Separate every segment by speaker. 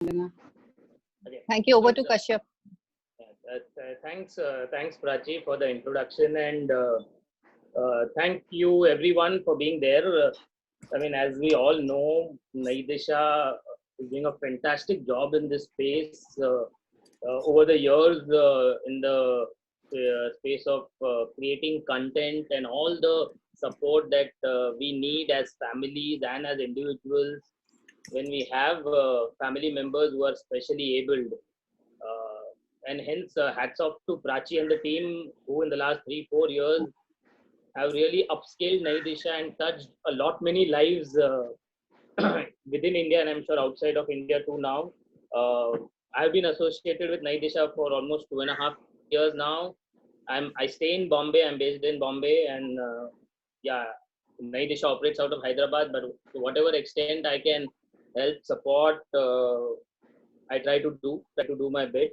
Speaker 1: Okay.
Speaker 2: Thank you. Over to Kashyap.
Speaker 1: Thanks, Prachi, for the introduction, and thank you everyone for being there. I mean, as we all know, Naidisha is doing a fantastic job in this space over the years in the space of creating content and all the support that we need as families and as individuals when we have family members who are specially abled. And hence, hats off to Prachi and the team who, in the last 3-4 years, have really upscaled Naidisha and touched a lot many lives within India, and I'm sure outside of India too now. I've been associated with Naidisha for almost 2.5 years now. I stay in Bombay. I'm based in Bombay, and yeah, Naidisha operates out of Hyderabad. But to whatever extent I can help support, I try to do my bit.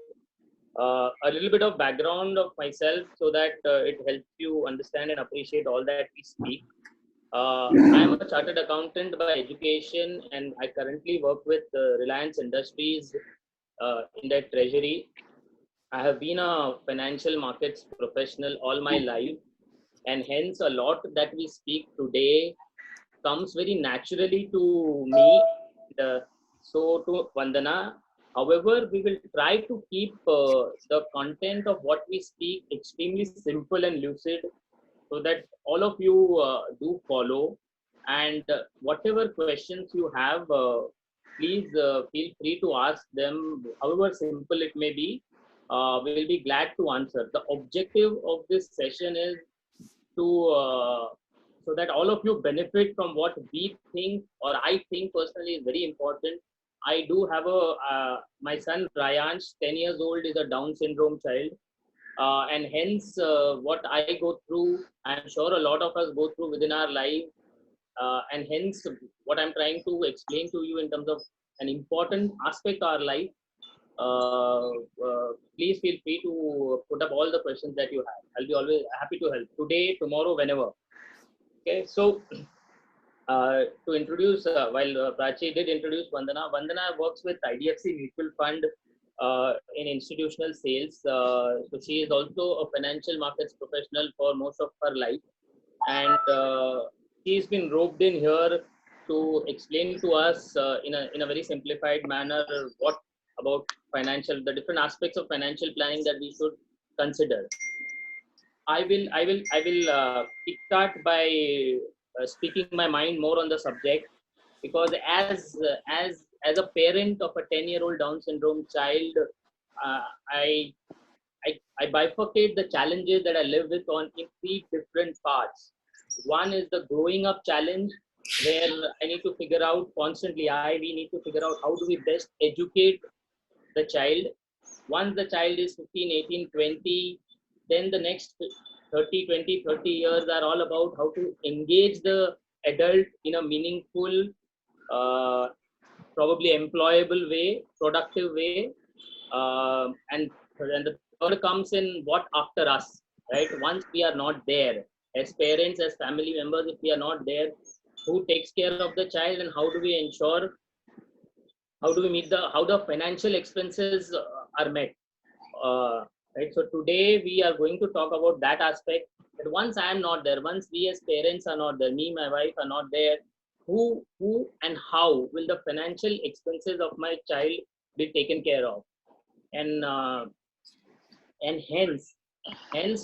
Speaker 1: A little bit of background of myself so that it helps you understand and appreciate all that we speak. I'm a chartered accountant by education, and I currently work with Reliance Industries in their treasury. I have been a financial markets professional all my life, and hence a lot that we speak today comes very naturally to me. And, so to Vandana. However, we will try to keep the content of what we speak extremely simple and lucid so that all of you do follow. And whatever questions you have, please feel free to ask them, however simple it may be. We will be glad to answer. The objective of this session is to so that all of you benefit from what we think or I think personally is very important. I do have a my son Ryansh, 10 years old, is a Down syndrome child, and hence what I go through, I'm sure a lot of us go through within our life, and hence what I'm trying to explain to you in terms of an important aspect of our life. uh, Please feel free to put up all the questions that you have. I'll be always happy to help today, tomorrow, whenever. Okay, so to introduce, while Prachi did introduce Vandana, Vandana works with IDFC Mutual Fund in institutional sales. So she is also a financial markets professional for most of her life, and she's been roped in here to explain to us in a very simplified manner what about the different aspects of financial planning that we should consider. I will kickstart by speaking my mind more on the subject, because as a parent of a 10-year-old Down syndrome child, uh, I, I bifurcate the challenges that I live with on in three different parts. One is the growing up challenge, where I need to figure out constantly. We need to figure out how do we best educate the child. Once the child is 15, 18, 20, then the next 30, 20, 30 years are all about how to engage the adult in a meaningful, uh, probably employable way, productive way. And the third comes in what after us, right? Once we are not there, as parents, as family members, if we are not there, who takes care of the child, and how do we ensure, how do we meet how the financial expenses are met, uh, right? So today we are going to talk about that aspect, that once I am not there, once we as parents are not there, me, my wife are not there, who and how will the financial expenses of my child be taken care of? And hence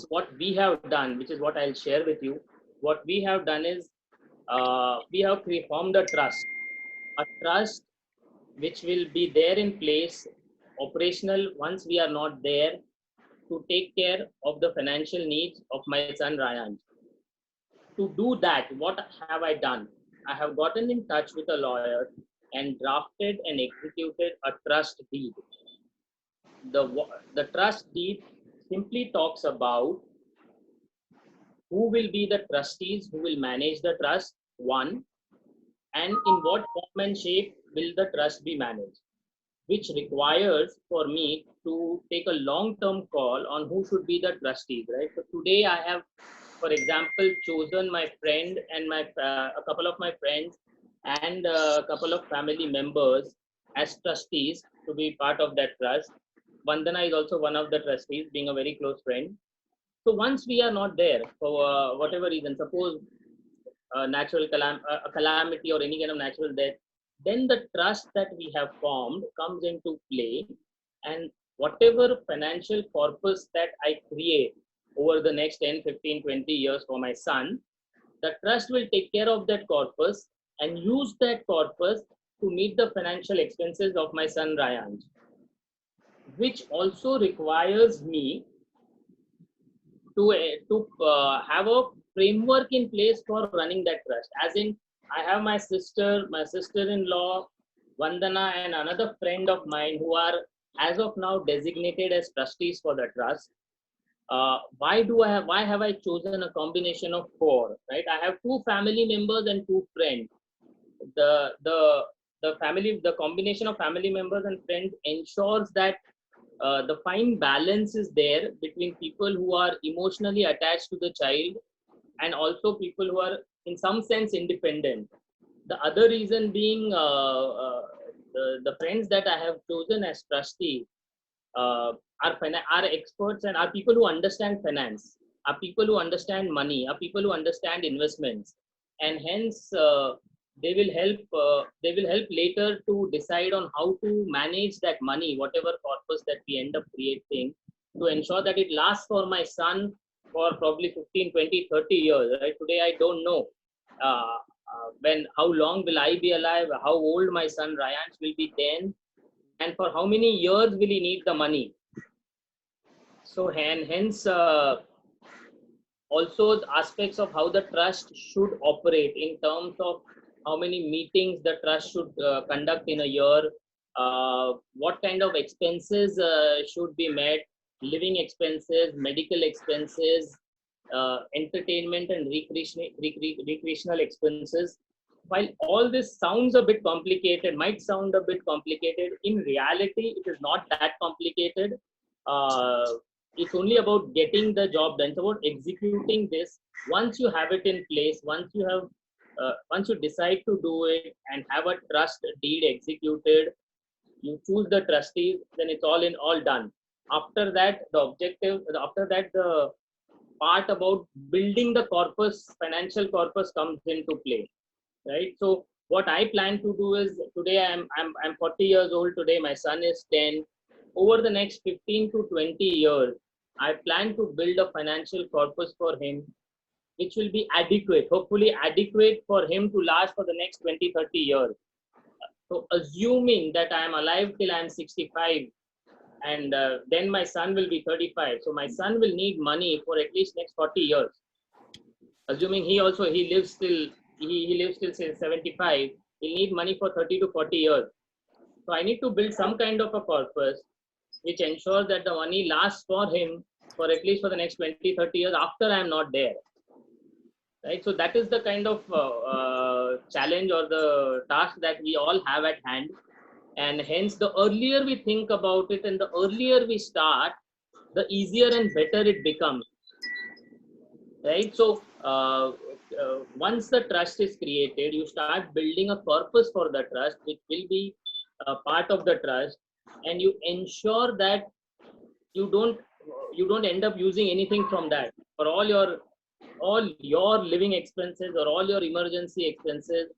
Speaker 1: what we have done, which is what I'll share with you. What we have done is, we have formed a trust which will be there in place, operational once we are not there, to take care of the financial needs of my son Ryan. To do that, what have I done? I have gotten in touch with a lawyer and drafted and executed a trust deed. The trust deed simply talks about who will be the trustees who will manage the trust, one, and in what form and shape will the trust be managed, which requires for me to take a long-term call on who should be the trustees, right? So today I have, for example, chosen my friend and a couple of my friends and a couple of family members as trustees to be part of that trust. Vandana is also one of the trustees, being a very close friend. So once we are not there for whatever reason, suppose a calamity or any kind of natural death, then the trust that we have formed comes into play, and whatever financial corpus that I create over the next 10, 15, 20 years for my son, the trust will take care of that corpus and use that corpus to meet the financial expenses of my son Ryan, which also requires me to have a framework in place for running that trust. As in, I have my sister-in-law, Vandana, and another friend of mine who are as of now designated as trustees for the trust. Why have I chosen a combination of four? Right, I have two family members and two friends. The combination of family members and friends ensures that the fine balance is there between people who are emotionally attached to the child and also people who are in some sense independent. The other reason being the friends that I have chosen as trustee are experts and are people who understand finance, are people who understand money, are people who understand investments, and hence they will help later to decide on how to manage that money, whatever corpus that we end up creating, to ensure that it lasts for my son for probably 15, 20, 30 years. Right? Today, I don't know how long will I be alive, how old my son Ryan will be then, and for how many years will he need the money. So, and hence, also the aspects of how the trust should operate in terms of how many meetings the trust should conduct in a year, what kind of expenses should be met, living expenses, medical expenses, entertainment and recreational expenses. While all this sounds a bit complicated, might sound a bit complicated, in reality, it is not that complicated. Uh, it's only about getting the job done. It's about executing this. Once you have it in place, once you decide to do it and have a trust deed executed, you choose the trustees, then it's all done. After that, the part about building the financial corpus comes into play, right? So what I plan to do is, today I'm 40 years old today. My son is 10. Over the next 15 to 20 years, I plan to build a financial corpus for him, which will be adequate, hopefully adequate for him to last for the next 20, 30 years. So assuming that I am alive till I'm 65, and then my son will be 35. So my son will need money for at least next 40 years. Assuming he lives till say 75, he'll need money for 30 to 40 years. So I need to build some kind of a corpus which ensures that the money lasts for him for at least for the next 20, 30 years after I'm not there. Right? So that is the kind of challenge or the task that we all have at hand. And hence, the earlier we think about it and the earlier we start, the easier and better it becomes. Right? So once the trust is created, you start building a corpus for the trust, which will be part of the trust, and you ensure that you don't end up using anything from that for all your living expenses or all your emergency expenses.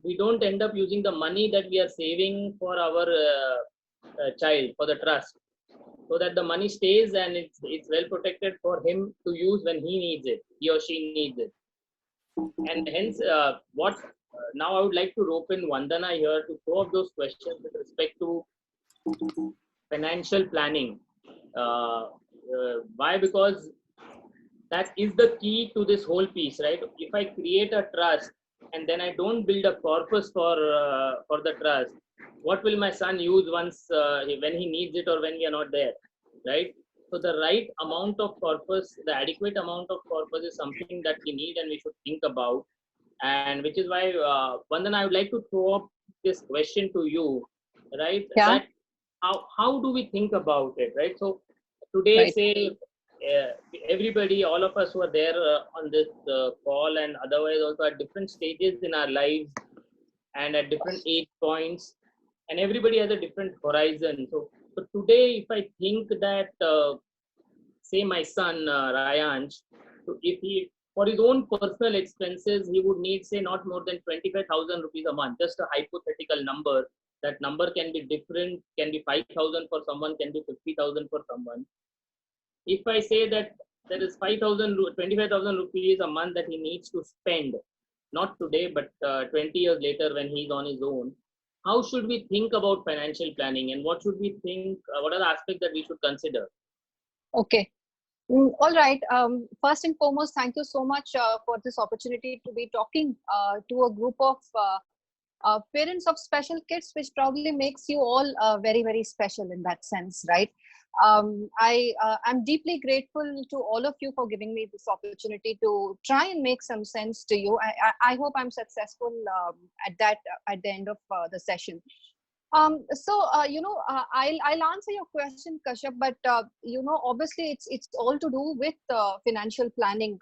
Speaker 1: We don't end up using the money that we are saving for our child, for the trust, so that the money stays and it's well protected for him to use when he or she needs it. And hence, now I would like to rope in Vandana here to throw up those questions with respect to financial planning. Why? Because that is the key to this whole piece, right? If I create a trust and then I don't build a corpus for the trust, what will my son use once when he needs it or when we are not there, right? So the right amount of corpus, the adequate amount of corpus is something that we need and we should think about, and which is why Vandana, I would like to throw up this question to you, right?
Speaker 2: Yeah.
Speaker 1: That how do we think about it, right? So today,
Speaker 2: Right.
Speaker 1: say everybody, all of us who are there on this call and otherwise also at different stages in our lives and at different age points, and everybody has a different horizon. So today, if I think that, say my son Rayansh, so if he for his own personal expenses he would need say not more than 25,000 rupees a month, just a hypothetical number. That number can be different, can be 5,000 for someone, can be 50,000 for someone. If I say that there is 5,000, 25,000 rupees a month that he needs to spend, not today, but 20 years later when he's on his own, how should we think about financial planning, and what should we think? What are the aspects that we should consider?
Speaker 2: Okay. All right. First and foremost, thank you so much for this opportunity to be talking to a group of parents of special kids, which probably makes you all very, very special in that sense, right? I'm deeply grateful to all of you for giving me this opportunity to try and make some sense to you. I hope I'm successful at that at the end of the session. I'll answer your question, Kashyap, but obviously it's all to do with financial planning,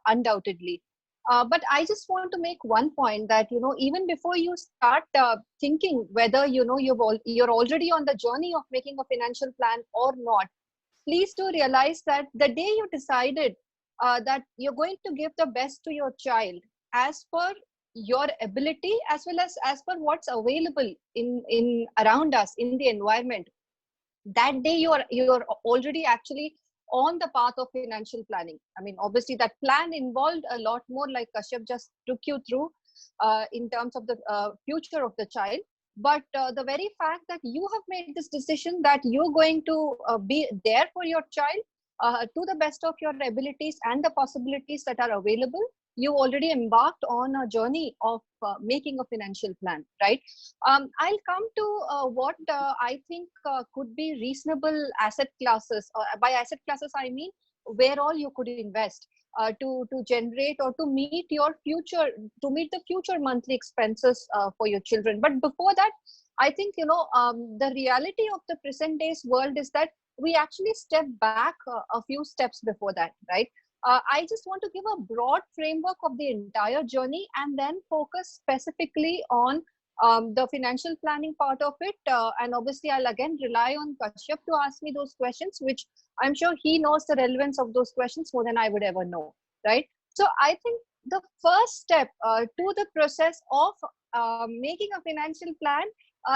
Speaker 2: undoubtedly. But I just want to make one point that even before you start thinking whether you're already on the journey of making a financial plan or not, please do realize that the day you decided that you're going to give the best to your child as per your ability, as per what's available in around us in the environment, that day you're already actually on the path of financial planning. I mean, obviously that plan involved a lot more, like Kashyap just took you through, in terms of the future of the child. But the very fact that you have made this decision that you're going to be there for your child to the best of your abilities and the possibilities that are available, you already embarked on a journey of making a financial plan, right? I'll come to what I think could be reasonable asset classes. By asset classes, I mean where all you could invest to generate or to meet your future, to meet the future monthly expenses for your children. But before that, I think the reality of the present day's world is that we actually step back a few steps before that, right? I just want to give a broad framework of the entire journey and then focus specifically on the financial planning part of it. And obviously, I'll again rely on Kashyap to ask me those questions, which I'm sure he knows the relevance of those questions more than I would ever know, right? So I think the first step to the process of making a financial plan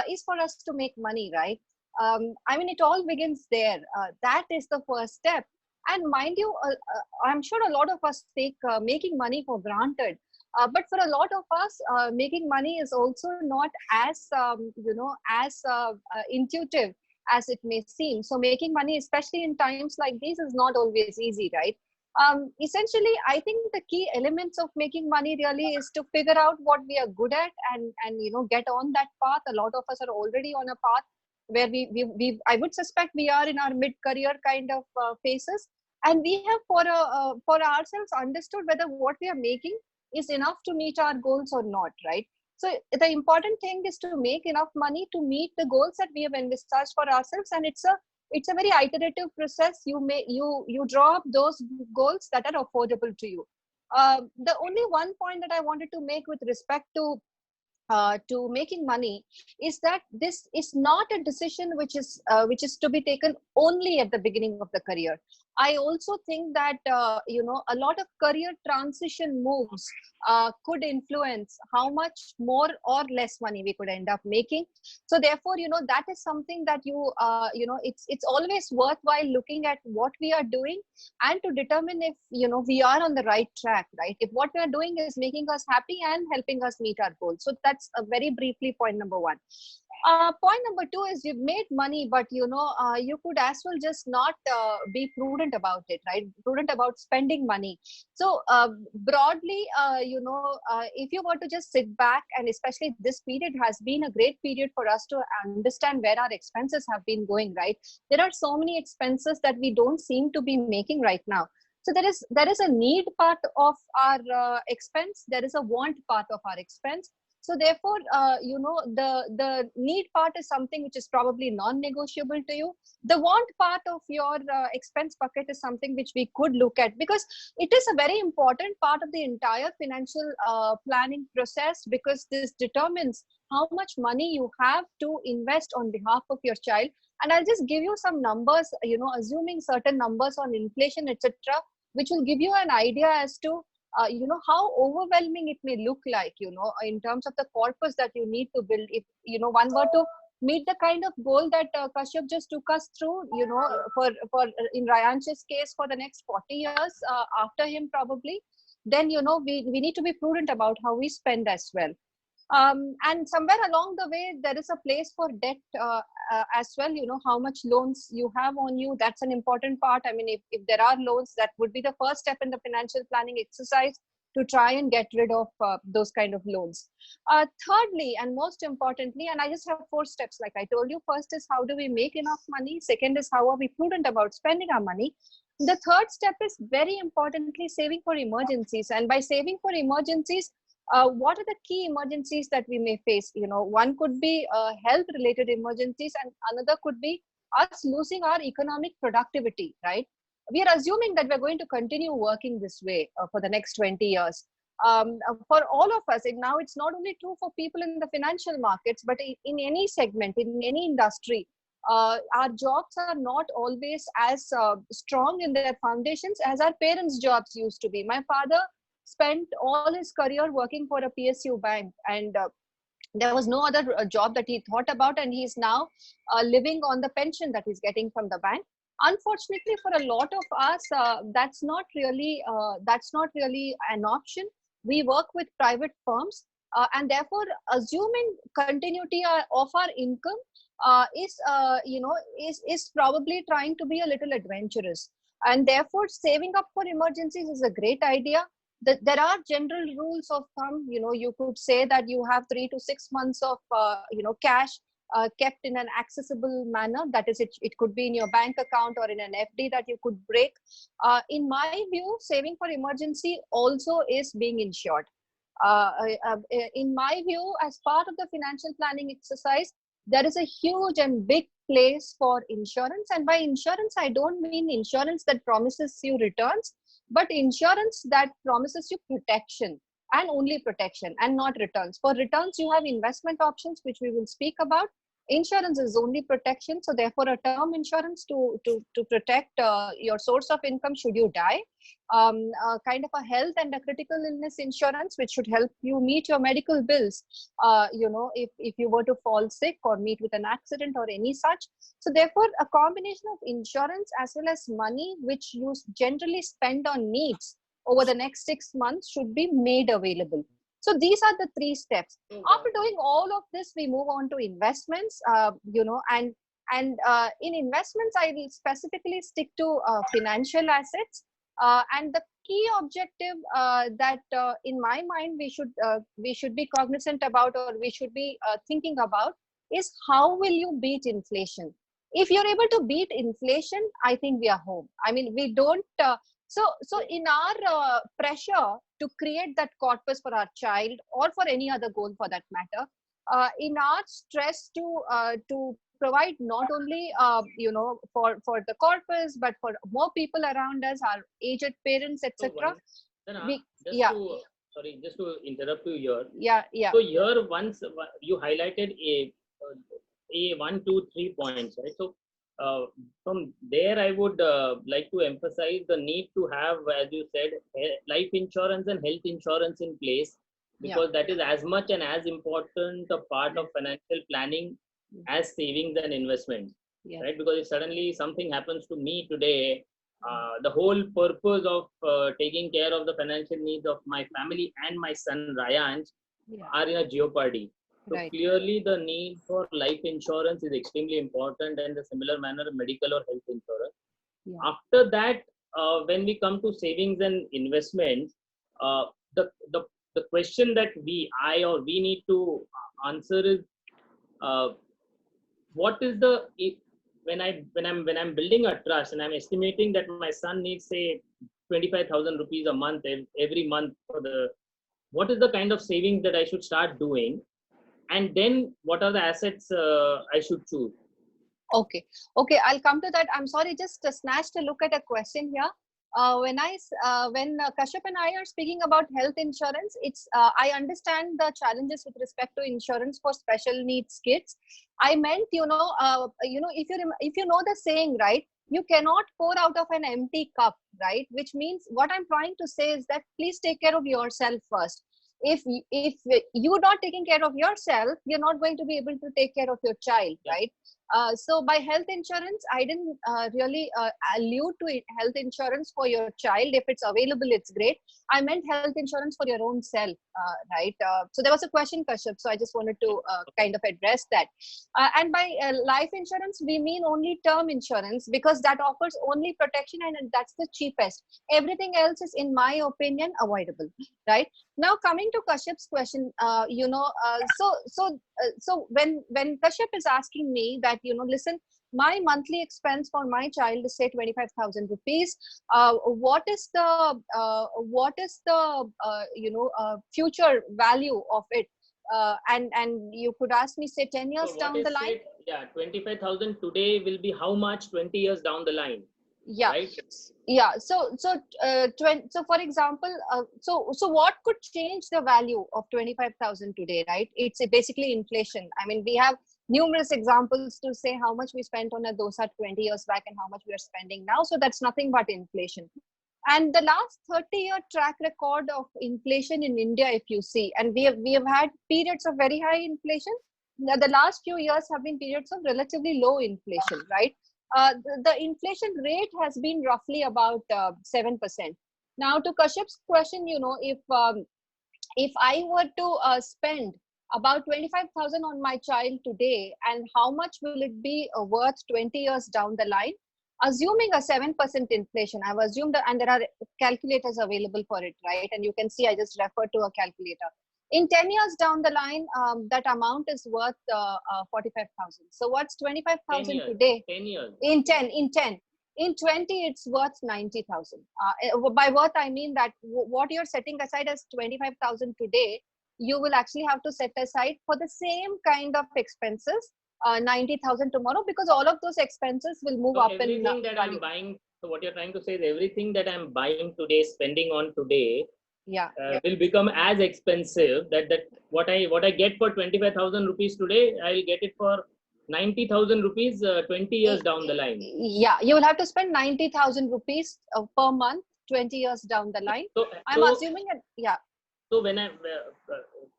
Speaker 2: is for us to make money, right? I mean, it all begins there. That is the first step. And mind you, I'm sure a lot of us take making money for granted. But for a lot of us, making money is also not as intuitive as it may seem. So making money, especially in times like these, is not always easy, right? Essentially, I think the key elements of making money really is to figure out what we are good at and get on that path. A lot of us are already on a path where we I would suspect we are in our mid-career kind of phases, and we have for ourselves understood whether what we are making is enough to meet our goals or not, right? So the important thing is to make enough money to meet the goals that we have envisaged for ourselves, and it's a very iterative process. You draw up those goals that are affordable to you. The only one point that I wanted to make with respect to making money is that this is not a decision which is to be taken only at the beginning of the career. I also think that a lot of career transition moves could influence how much more or less money we could end up making. So therefore, that is something that it's always worthwhile looking at what we are doing and to determine if we are on the right track, right? If what we are doing is making us happy and helping us meet our goals. So that's a very briefly point number one. Point number two is you've made money, but you could as well just not be prudent about it, right? Prudent about spending money. So broadly, if you were to just sit back, and especially this period has been a great period for us to understand where our expenses have been going, right? There are so many expenses that we don't seem to be making right now. So there is a need part of our expense. There is a want part of our expense. So therefore, the need part is something which is probably non-negotiable to you. The want part of your expense bucket is something which we could look at, because it is a very important part of the entire financial planning process, because this determines how much money you have to invest on behalf of your child. And I'll just give you some numbers, assuming certain numbers on inflation, etc., which will give you an idea as to how overwhelming it may look like, in terms of the corpus that you need to build. If one were to meet the kind of goal that Kashyap just took us through, for in Rayansh's case, for the next 40 years after him probably, then we need to be prudent about how we spend as well. And somewhere along the way, there is a place for debt as well. How much loans you have on you, that's an important part. I mean, if there are loans, that would be the first step in the financial planning exercise, to try and get rid of those kind of loans. Thirdly, and most importantly, and I just have 4 steps, like I told you. First is, how do we make enough money? Second is, how are we prudent about spending our money? The third step is, very importantly, saving for emergencies. And by saving for emergencies, what are the key emergencies that we may face? One could be health related emergencies, and another could be us losing our economic productivity, right? We are assuming that we're going to continue working this way for the next 20 years. For all of us, and now it's not only true for people in the financial markets, but in any segment, in any industry, our jobs are not always as strong in their foundations as our parents' jobs used to be. My father spent all his career working for a PSU bank, and there was no other job that he thought about, and he's now living on the pension that he's getting from the bank. Unfortunately, for a lot of us, that's not really an option. We work with private firms, and therefore, assuming continuity of our income is probably trying to be a little adventurous. And therefore, saving up for emergencies is a great idea. There are general rules of thumb. You could say that you have 3 to 6 months of cash kept in an accessible manner. That is, it could be in your bank account or in an FD that you could break. In my view, saving for emergency also is being insured. In my view, as part of the financial planning exercise, there is a huge and big place for insurance. And by insurance, I don't mean insurance that promises you returns, but insurance that promises you protection, and only protection, and not returns. For returns, you have investment options, which we will speak about. Insurance is only protection. So therefore, a term insurance to protect your source of income should you die. Kind of a health and a critical illness insurance, which should help you meet your medical bills, if you were to fall sick or meet with an accident or any such. So therefore, a combination of insurance as well as money, which you generally spend on needs over the next 6 months, should be made available. So these are the 3 steps. Okay. After doing all of this, we move on to investments, and in investments, I will specifically stick to financial assets. And the key objective that in my mind we should be cognizant about, or we should be thinking about, is how will you beat inflation? If you're able to beat inflation, I think we are home. I mean, we don't. So in our pressure to create that corpus for our child, or for any other goal for that matter, in our stress to provide not only for the corpus, but for more people around us, our aged parents, etc.
Speaker 1: Just to interrupt you here.
Speaker 2: Yeah.
Speaker 1: So here, once you highlighted a 1, 2, 3 points, right? So from there, I would like to emphasize the need to have, as you said, life insurance and health insurance in place, because that is as much and as important a part of financial planning as savings and investments, right? Because if suddenly something happens to me today, the whole purpose of taking care of the financial needs of my family and my son Rayansh are in a jeopardy. So clearly the need for life insurance is extremely important, and in a similar manner, medical or health insurance. After that, when we come to savings and investments, the question that we need to answer is, what is when I'm building a trust and I'm estimating that my son needs, say, 25,000 rupees a month every month for the what is the kind of savings that I should start doing, and then what are the assets I should choose.
Speaker 2: Okay, okay, I'll come to that. I'm sorry, just snatched a look at a question here. When Kashyap and I are speaking about health insurance, it's I understand the challenges with respect to insurance for special needs kids. I meant, if you know the saying, right? You cannot pour out of an empty cup, right? Which means what I'm trying to say is that please take care of yourself first. If you're not taking care of yourself, you're not going to be able to take care of your child,
Speaker 1: Yeah.
Speaker 2: right? So by health insurance, I didn't really allude to health insurance for your child. If it's available, it's great. I meant health insurance for your own self, right? So there was a question, Kashyap. So I just wanted to kind of address that. And by life insurance, we mean only term insurance because that offers only protection and that's the cheapest. Everything else is, in my opinion, avoidable, right? Now coming to Kashyap's question, so when Kashyap is asking me that, listen, my monthly expense for my child is say 25,000 rupees. What is the future value of it? And you could ask me say 10 years
Speaker 1: So what
Speaker 2: down the
Speaker 1: is
Speaker 2: line.
Speaker 1: it? Yeah, 25,000 today will be how much 20 years down the line,
Speaker 2: Yeah,
Speaker 1: right?
Speaker 2: yeah. So for example, so what could change the value of 25,000 today, right? It's basically inflation. I mean, we have numerous examples to say how much we spent on a dosa 20 years back and how much we are spending now. So that's nothing but inflation. And the last 30-year track record of inflation in India, if you see, and we have had periods of very high inflation. The last few years have been periods of relatively low inflation, right? The inflation rate has been roughly about 7%. Now, to Kashyap's question, if I were to spend about 25,000 on my child today, and how much will it be worth 20 years down the line? Assuming a 7% inflation, I've assumed that, and there are calculators available for it, right? And you can see I just referred to a calculator. In 10 years down the line, that amount is worth 45,000. So what's
Speaker 1: 10
Speaker 2: 25,000
Speaker 1: years,
Speaker 2: today?
Speaker 1: 10 years.
Speaker 2: In 10. In 20, it's worth 90,000. By worth, I mean that what you're setting aside as 25,000 today, you will actually have to set aside for the same kind of expenses 90,000 tomorrow, because all of those expenses will move
Speaker 1: So
Speaker 2: up in
Speaker 1: everything that I'm
Speaker 2: value.
Speaker 1: buying, so what you're trying to say is everything that I'm buying today, spending on today,
Speaker 2: Yeah.
Speaker 1: will become as expensive that what I get for 25,000 rupees today, I'll get it for 90,000 rupees 20 years down the line.
Speaker 2: Yeah, you will have to spend 90,000 rupees per month 20 years down the line. I'm
Speaker 1: So
Speaker 2: assuming that, yeah.
Speaker 1: so when I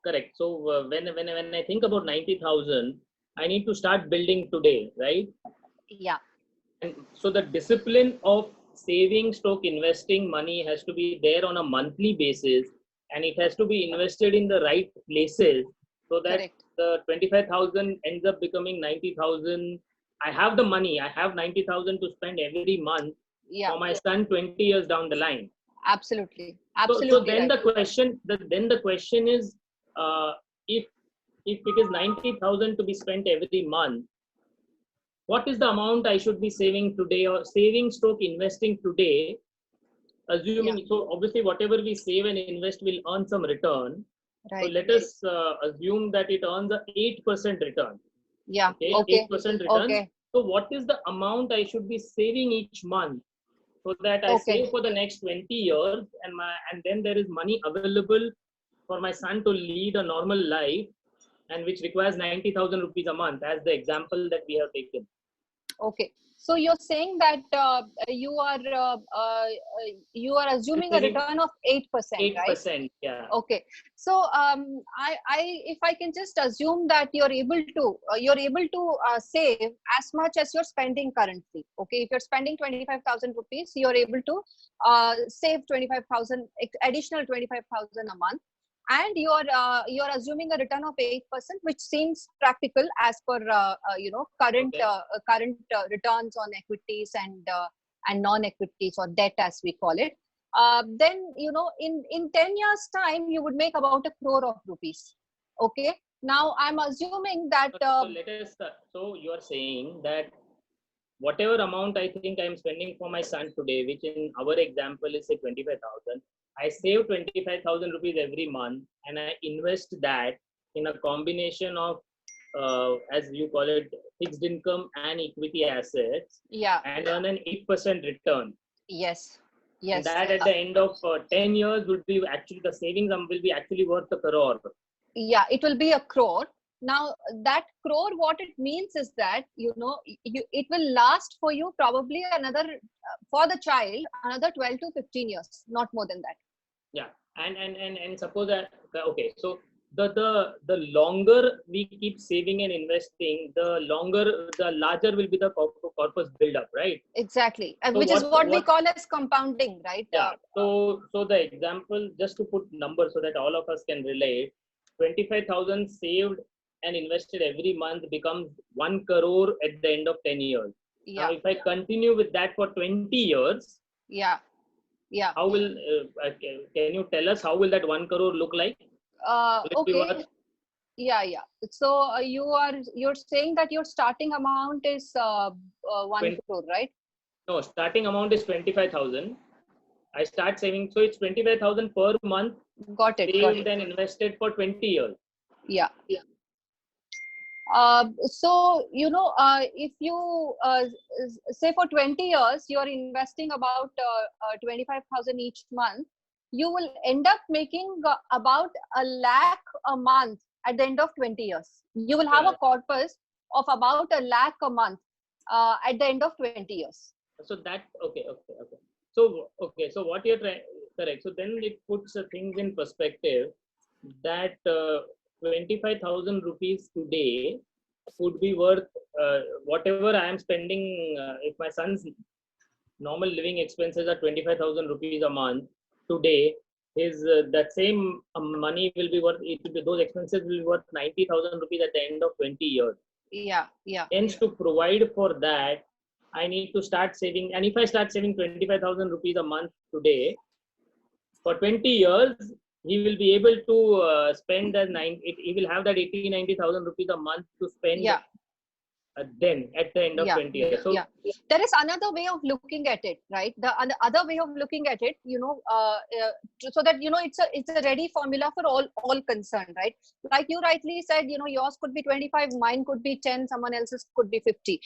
Speaker 1: correct. So when I think about 90,000, I need to start building today, right?
Speaker 2: Yeah.
Speaker 1: And so the discipline of saving stroke investing money has to be there on a monthly basis, and it has to be invested in the right places so that
Speaker 2: Correct.
Speaker 1: the 25,000 ends up becoming 90,000. I have the money, I have 90,000 to spend every month
Speaker 2: Yeah,
Speaker 1: for my son 20 years down the line.
Speaker 2: absolutely.
Speaker 1: So
Speaker 2: Absolutely
Speaker 1: then
Speaker 2: right.
Speaker 1: the question is, if it is 90,000 to be spent every month, what is the amount I should be saving today, or saving stroke investing today, assuming, so obviously whatever we save and invest will earn some return.
Speaker 2: Right.
Speaker 1: So let us assume that it earns a 8% return.
Speaker 2: Yeah.
Speaker 1: Okay, 8% return.
Speaker 2: Okay.
Speaker 1: So what is the amount I should be saving each month so that I save for the next 20 years, and then there is money available for my son to lead a normal life, and which requires 90,000 rupees a month, as the example that we have taken.
Speaker 2: Okay. So you're saying that you are assuming a return of 8%, right?
Speaker 1: 8%, yeah.
Speaker 2: Okay. So if I can just assume that you're able to save as much as you're spending currently. Okay. If you're spending 25,000 rupees, you're able to save 25,000, additional 25,000 a month. And you're assuming a return of 8%, which seems practical as per current returns on equities and non-equities, or debt as we call it. Then in 10 years time you would make about 1 crore of rupees. Okay. Now I'm assuming that
Speaker 1: so you are saying that whatever amount I think I'm spending for my son today, which in our example is say 25,000, I save 25,000 rupees every month and I invest that in a combination of, as you call it, fixed income and equity assets,
Speaker 2: Yeah.
Speaker 1: and earn an 8% return.
Speaker 2: Yes.
Speaker 1: And
Speaker 2: Yes.
Speaker 1: that at the end of 10 years would be actually, the savings will be actually worth a crore.
Speaker 2: Yeah, it will be a crore. Now that crore, what it means is that, it will last for you probably another, for the child, another 12 to 15 years, not more than that.
Speaker 1: Yeah, and suppose that, okay, so the longer we keep saving and investing, the larger will be the corpus build up, right?
Speaker 2: Exactly.
Speaker 1: So
Speaker 2: Which is what we call as compounding, right?
Speaker 1: Yeah. So the example, just to put numbers so that all of us can relate, 25,000 saved and invested every month becomes 1 crore at the end of 10 years.
Speaker 2: Yeah.
Speaker 1: Now, if I continue with that for 20 years,
Speaker 2: Yeah. Yeah.
Speaker 1: how will, can you tell us how will that 1 crore look like?
Speaker 2: Okay. Yeah. So you're saying that your starting amount is 1 crore, right?
Speaker 1: No, starting amount is 25,000. I start saving, so it's 25,000 per month.
Speaker 2: Got it.
Speaker 1: Saved and invested for 20 years.
Speaker 2: Yeah. So if you say for 20 years you're investing about 25,000 each month, you will end up making about 1 lakh a month at the end of 20 years. You will have a corpus of about 1 lakh a month at the end of 20 years.
Speaker 1: So that, okay. So what you're trying, correct. So then it puts things in perspective that 25,000 rupees today could be worth whatever I am spending. If my son's normal living expenses are 25,000 rupees a month today, his that same money will be worth, those expenses will be worth 90,000 rupees at the end of 20 years.
Speaker 2: Yeah.
Speaker 1: Hence, to provide for that, I need to start saving. And if I start saving 25,000 rupees a month today, for 20 years, he will be able to spend he will have that 90,000 rupees a month to spend.
Speaker 2: Yeah.
Speaker 1: Then at the end of 20 years. So
Speaker 2: there is another way of looking at it, right? The other way of looking at it, so that it's a ready formula for all concerned, right? Like you rightly said, yours could be 25, mine could be 10, someone else's could be 50.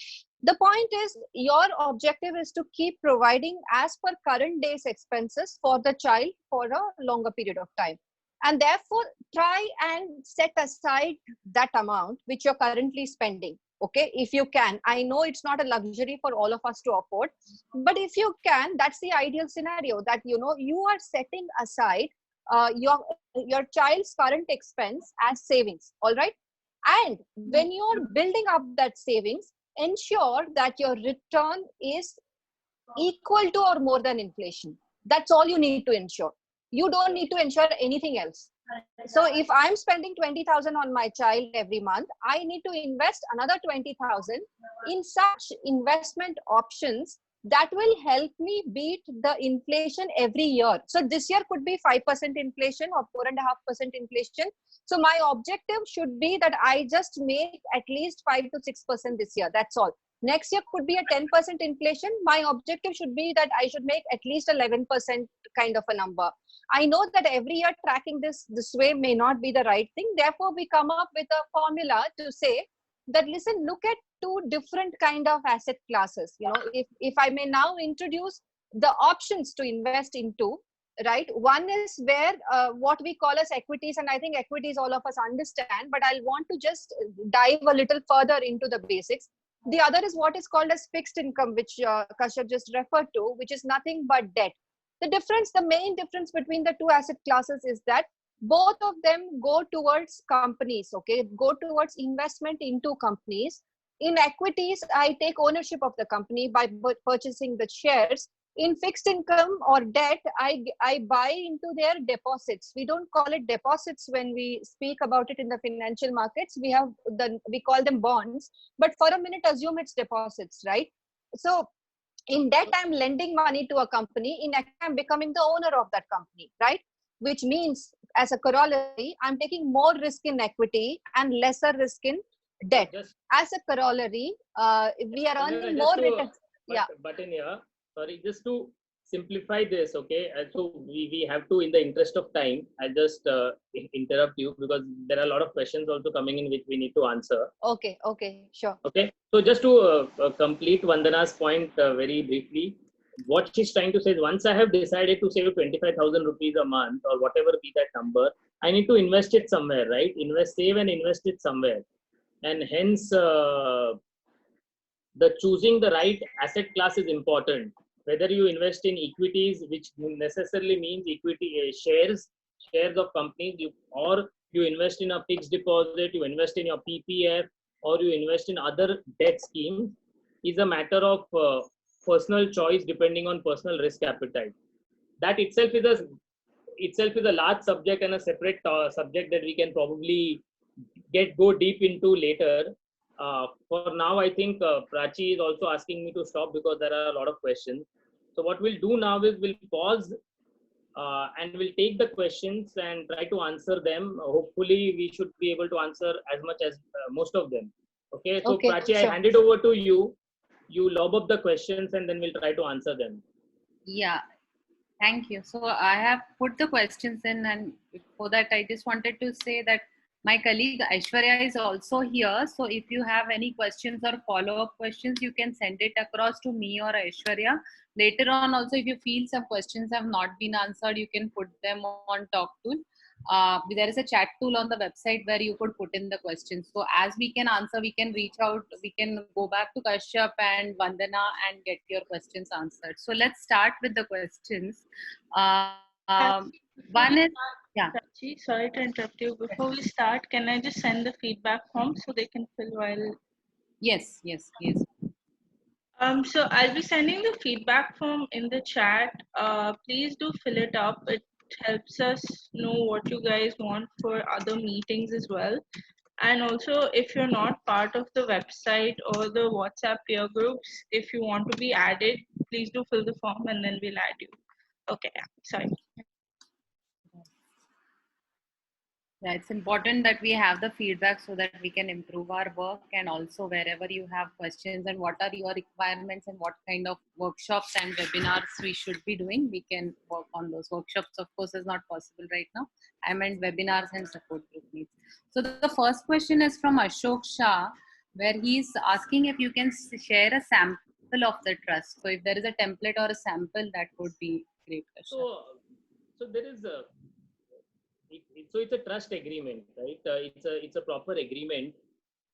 Speaker 2: The point is, your objective is to keep providing as per current day's expenses for the child for a longer period of time. And therefore, try and set aside that amount which you're currently spending. Okay, if you can. I know it's not a luxury for all of us to afford, but if you can, that's the ideal scenario, that you are setting aside your child's current expense as savings. All right. And when you're building up that savings, ensure that your return is equal to or more than inflation. That's all you need to ensure. You don't need to ensure anything else. So if I'm spending 20,000 on my child every month, I need to invest another 20,000 in such investment options that will help me beat the inflation every year. So this year could be 5% inflation or 4.5% inflation. So my objective should be that I just make at least 5 to 6% this year. That's all. Next year could be a 10% inflation. My objective should be that I should make at least 11% kind of a number. I know that every year tracking this way may not be the right thing. Therefore, we come up with a formula to say that, listen, look at two different kind of asset classes. If I may now introduce the options to invest into, right? One is where what we call as equities, and I think equities all of us understand, but I'll want to just dive a little further into the basics. The other is what is called as fixed income, which Kashyap just referred to, which is nothing but debt. The main difference between the two asset classes is that both of them go towards companies, okay? Go towards investment into companies. In equities, I take ownership of the company by purchasing the shares. In fixed income or debt, I buy into their deposits. We don't call it deposits when we speak about it in the financial markets. We call them bonds, but for a minute, assume it's deposits, right? So in debt, I'm lending money to a company. In equity, I'm becoming the owner of that company, right? Which means, as a corollary, I'm taking more risk in equity and lesser risk in debt. As a corollary, we are earning more returns.
Speaker 1: But in here, sorry, just to simplify this, okay? So we have to, in the interest of time, I just interrupt you because there are a lot of questions also coming in which we need to answer.
Speaker 2: Okay, okay, sure.
Speaker 1: Okay, so just to complete Vandana's point very briefly, what she's trying to say is once I have decided to save 25,000 rupees a month or whatever be that number, I need to invest it somewhere, right? Save and invest it somewhere. And hence, the choosing the right asset class is important. Whether you invest in equities, which necessarily means equity shares of companies, or you invest in a fixed deposit, you invest in your PPF, or you invest in other debt schemes, is a matter of personal choice depending on personal risk appetite. That itself is a large subject and a separate subject that we can probably go deep into later. For now, I think Prachi is also asking me to stop because there are a lot of questions. So what we'll do now is we'll pause and we'll take the questions and try to answer them. Hopefully, we should be able to answer as much as most of them. Okay, so
Speaker 2: Okay,
Speaker 1: Prachi, I
Speaker 2: sure.
Speaker 1: hand it over to you. You lob up the questions and then we'll try to answer them.
Speaker 3: Yeah, thank you. So I have put the questions in, and before that, I just wanted to say that my colleague Aishwarya is also here. So if you have any questions or follow-up questions, you can send it across to me or Aishwarya. Later on, also, if you feel some questions have not been answered, you can put them on Talk Tool. There is a chat tool on the website where you could put in the questions. So as we can answer, we can reach out, we can go back to Kashyap and Vandana and get your questions answered. So let's start with the questions. One is, yeah.
Speaker 4: Prachi, sorry to interrupt you. Before we start, can I just send the feedback form so they can fill while?
Speaker 3: Yes, yes, yes.
Speaker 4: So I'll be sending the feedback form in the chat. Please do fill it up. It helps us know what you guys want for other meetings as well. And also, if you're not part of the website or the WhatsApp peer groups, if you want to be added, please do fill the form and then we'll add you. Okay, yeah, sorry.
Speaker 3: Yeah, it's important that we have the feedback so that we can improve our work, and also wherever you have questions and what are your requirements and what kind of workshops and webinars we should be doing, we can work on those. Workshops, of course, is not possible right now. I meant webinars and support group needs. So the first question is from Ashok Shah, where he's asking if you can share a sample of the trust. So if there is a template or a sample, that would be great.
Speaker 1: So there is a so it's a trust agreement, right? It's a proper agreement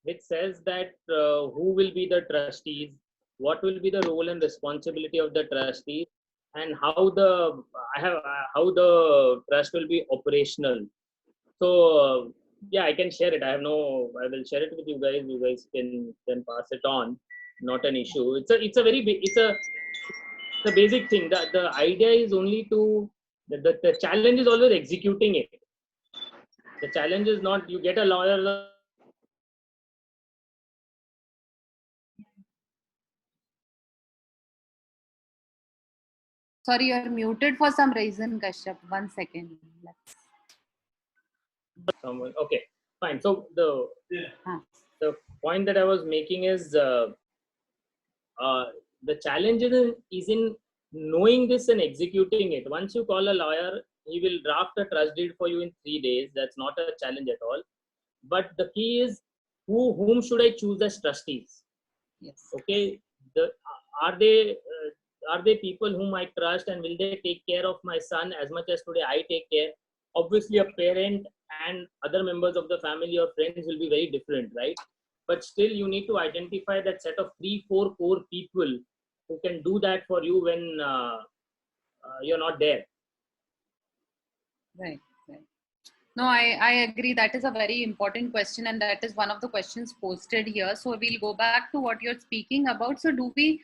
Speaker 1: which says that who will be the trustees, what will be the role and responsibility of the trustees, and how the trust will be operational. So yeah, I can share it. I will share it with you guys. You guys can pass it on. Not an issue. It's a basic thing. The idea is only to the challenge is always executing it. The challenge is not you get a lawyer.
Speaker 3: Sorry, you're muted for some reason, Kashyap. 1 second.
Speaker 1: Someone, okay, fine. So the point that I was making is the challenge is in knowing this and executing it. Once you call a lawyer, he will draft a trust deed for you in 3 days. That's not a challenge at all. But the key is whom should I choose as trustees?
Speaker 3: Yes.
Speaker 1: Okay, are they people whom I trust, and will they take care of my son as much as today I take care? Obviously, a parent and other members of the family or friends will be very different, right? But still, you need to identify that set of 3-4 core people who can do that for you when you're not there.
Speaker 3: Right. No, I agree. That is a very important question, and that is one of the questions posted here. So we'll go back to what you're speaking about. So do we,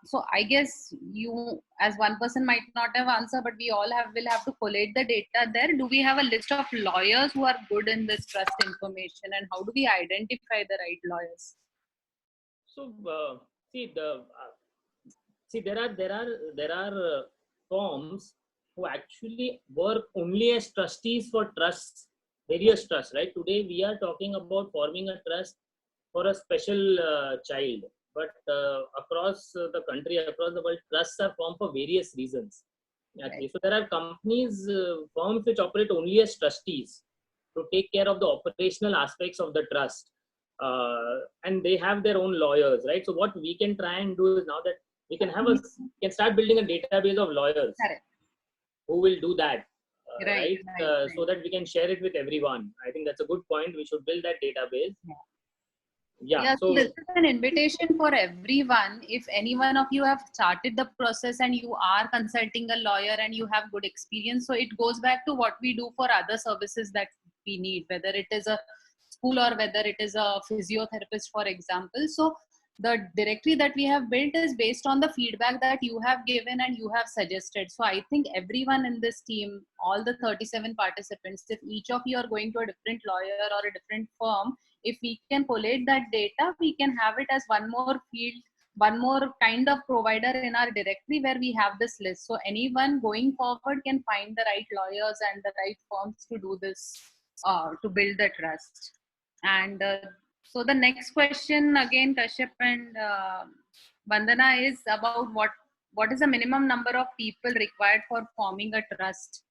Speaker 3: so I guess you as one person might not have answer, but we all will have to collate the data there. Do we have a list of lawyers who are good in this trust information, and how do we identify the right lawyers?
Speaker 1: So there are firms who actually work only as trustees for trusts, various trusts, right? Today we are talking about forming a trust for a special child. but across the country, across the world, trusts are formed for various reasons. Actually. So there are companies, firms which operate only as trustees to take care of the operational aspects of the trust. And they have their own lawyers, right? So what we can try and do is now that we can start building a database of lawyers.
Speaker 3: Correct.
Speaker 1: Who will do that,
Speaker 3: Right.
Speaker 1: so that we can share it with everyone. I think that's a good point. We should build that database.
Speaker 3: Yeah, so this is an invitation for everyone. If any one of you have started the process and you are consulting a lawyer and you have good experience, so it goes back to what we do for other services that we need, whether it is a school or whether it is a physiotherapist, for example. So the directory that we have built is based on the feedback that you have given and you have suggested. So I think everyone in this team, all the 37 participants, if each of you are going to a different lawyer or a different firm, if we can collate that data, we can have it as one more field, one more kind of provider in our directory where we have this list. So anyone going forward can find the right lawyers and the right firms to do this, to build the trust. And so the next question again, Kashyap and Vandana, is about what is the minimum number of people required for forming a trust?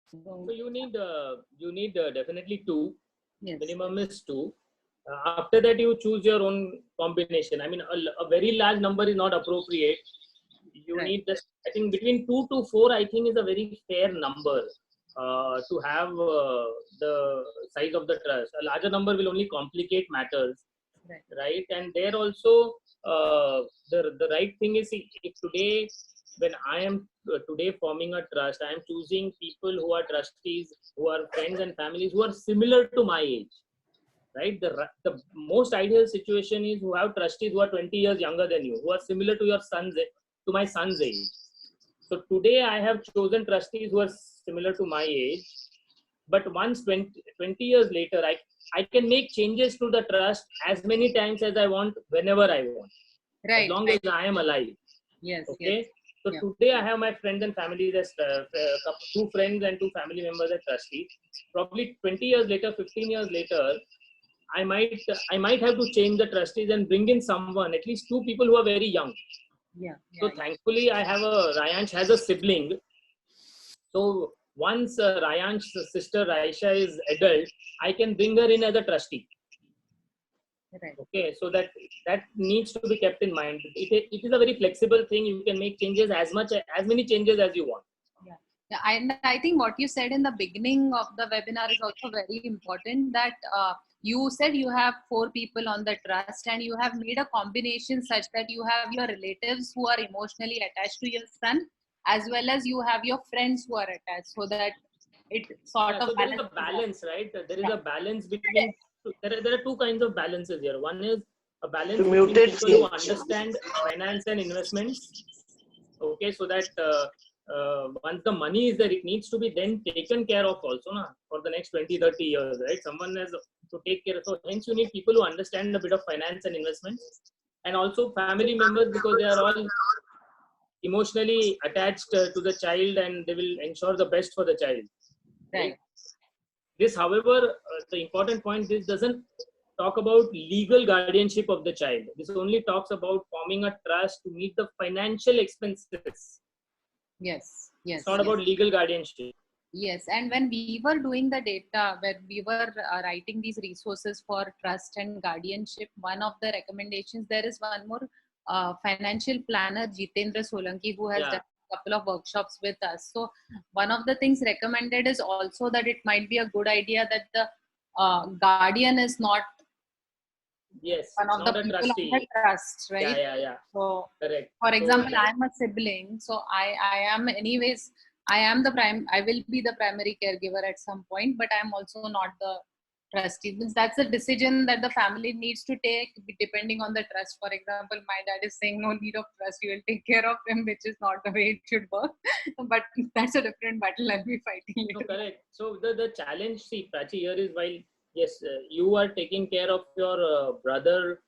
Speaker 1: So you need definitely 2.
Speaker 3: Yes.
Speaker 1: Minimum is 2. After that, you choose your own combination. I mean, a very large number is not appropriate. You need this. I think between 2 to 4, I think, is a very fair number to have the size of the trust. A larger number will only complicate matters, right? And there also, the right thing is, if today, when I am today forming a trust, I am choosing people who are trustees, who are friends and families who are similar to my age. Right, the most ideal situation is who have trustees who are 20 years younger than you, who are similar to my son's age. So today I have chosen trustees who are similar to my age, but once 20 years later, I can make changes to the trust as many times as I want, whenever I want, as long as I am alive.
Speaker 3: Yes.
Speaker 1: Okay.
Speaker 3: Yes.
Speaker 1: So today I have my friends and family as 2 friends and 2 family members as trustees. Probably 20 years later, 15 years later, I might have to change the trustees and bring in someone, at least 2 people who are very young. So thankfully, I have Rayansh has a sibling. So once Rayansh's sister Raisha is adult, I can bring her in as a trustee.
Speaker 3: Right.
Speaker 1: Okay, so that needs to be kept in mind. It is a very flexible thing. You can make changes as many changes as you want.
Speaker 3: Yeah, and I think what you said in the beginning of the webinar is also very important, that you said you have 4 people on the trust and you have made a combination such that you have your relatives who are emotionally attached to your son, as well as you have your friends who are attached, so that it sort of
Speaker 1: so there is a balance, right? There is a balance between, there are 2 kinds of balances here. One is a balance between people who understand finance and investments. Okay, so that once the money is there, it needs to be then taken care of also for the next 20-30 years, right? Someone has to take care of. So hence you need people who understand a bit of finance and investments, and also family members, because they are all emotionally attached to the child and they will ensure the best for the child.
Speaker 3: Right.
Speaker 1: This, however, the important point, this doesn't talk about legal guardianship of the child. This only talks about forming a trust to meet the financial expenses.
Speaker 3: Yes.
Speaker 1: It's not about legal guardianship.
Speaker 3: Yes, and when we were doing the data, when we were writing these resources for trust and guardianship, one of the recommendations, there is one more financial planner, Jitendra Solanki, who has done a couple of workshops with us. So one of the things recommended is also that it might be a good idea that the guardian is not one of the people on the trust, right?
Speaker 1: Yeah.
Speaker 3: So,
Speaker 1: correct.
Speaker 3: For example, I am a sibling, so I am anyways, I will be the primary caregiver at some point, but I'm also not the trustee. That's a decision that the family needs to take depending on the trust. For example, my dad is saying no need of trust, you will take care of him, which is not the way it should work. But that's a different battle I'll be fighting later.
Speaker 1: No, correct. So the challenge, see, Prachi, here is, while yes, you are taking care of your brother,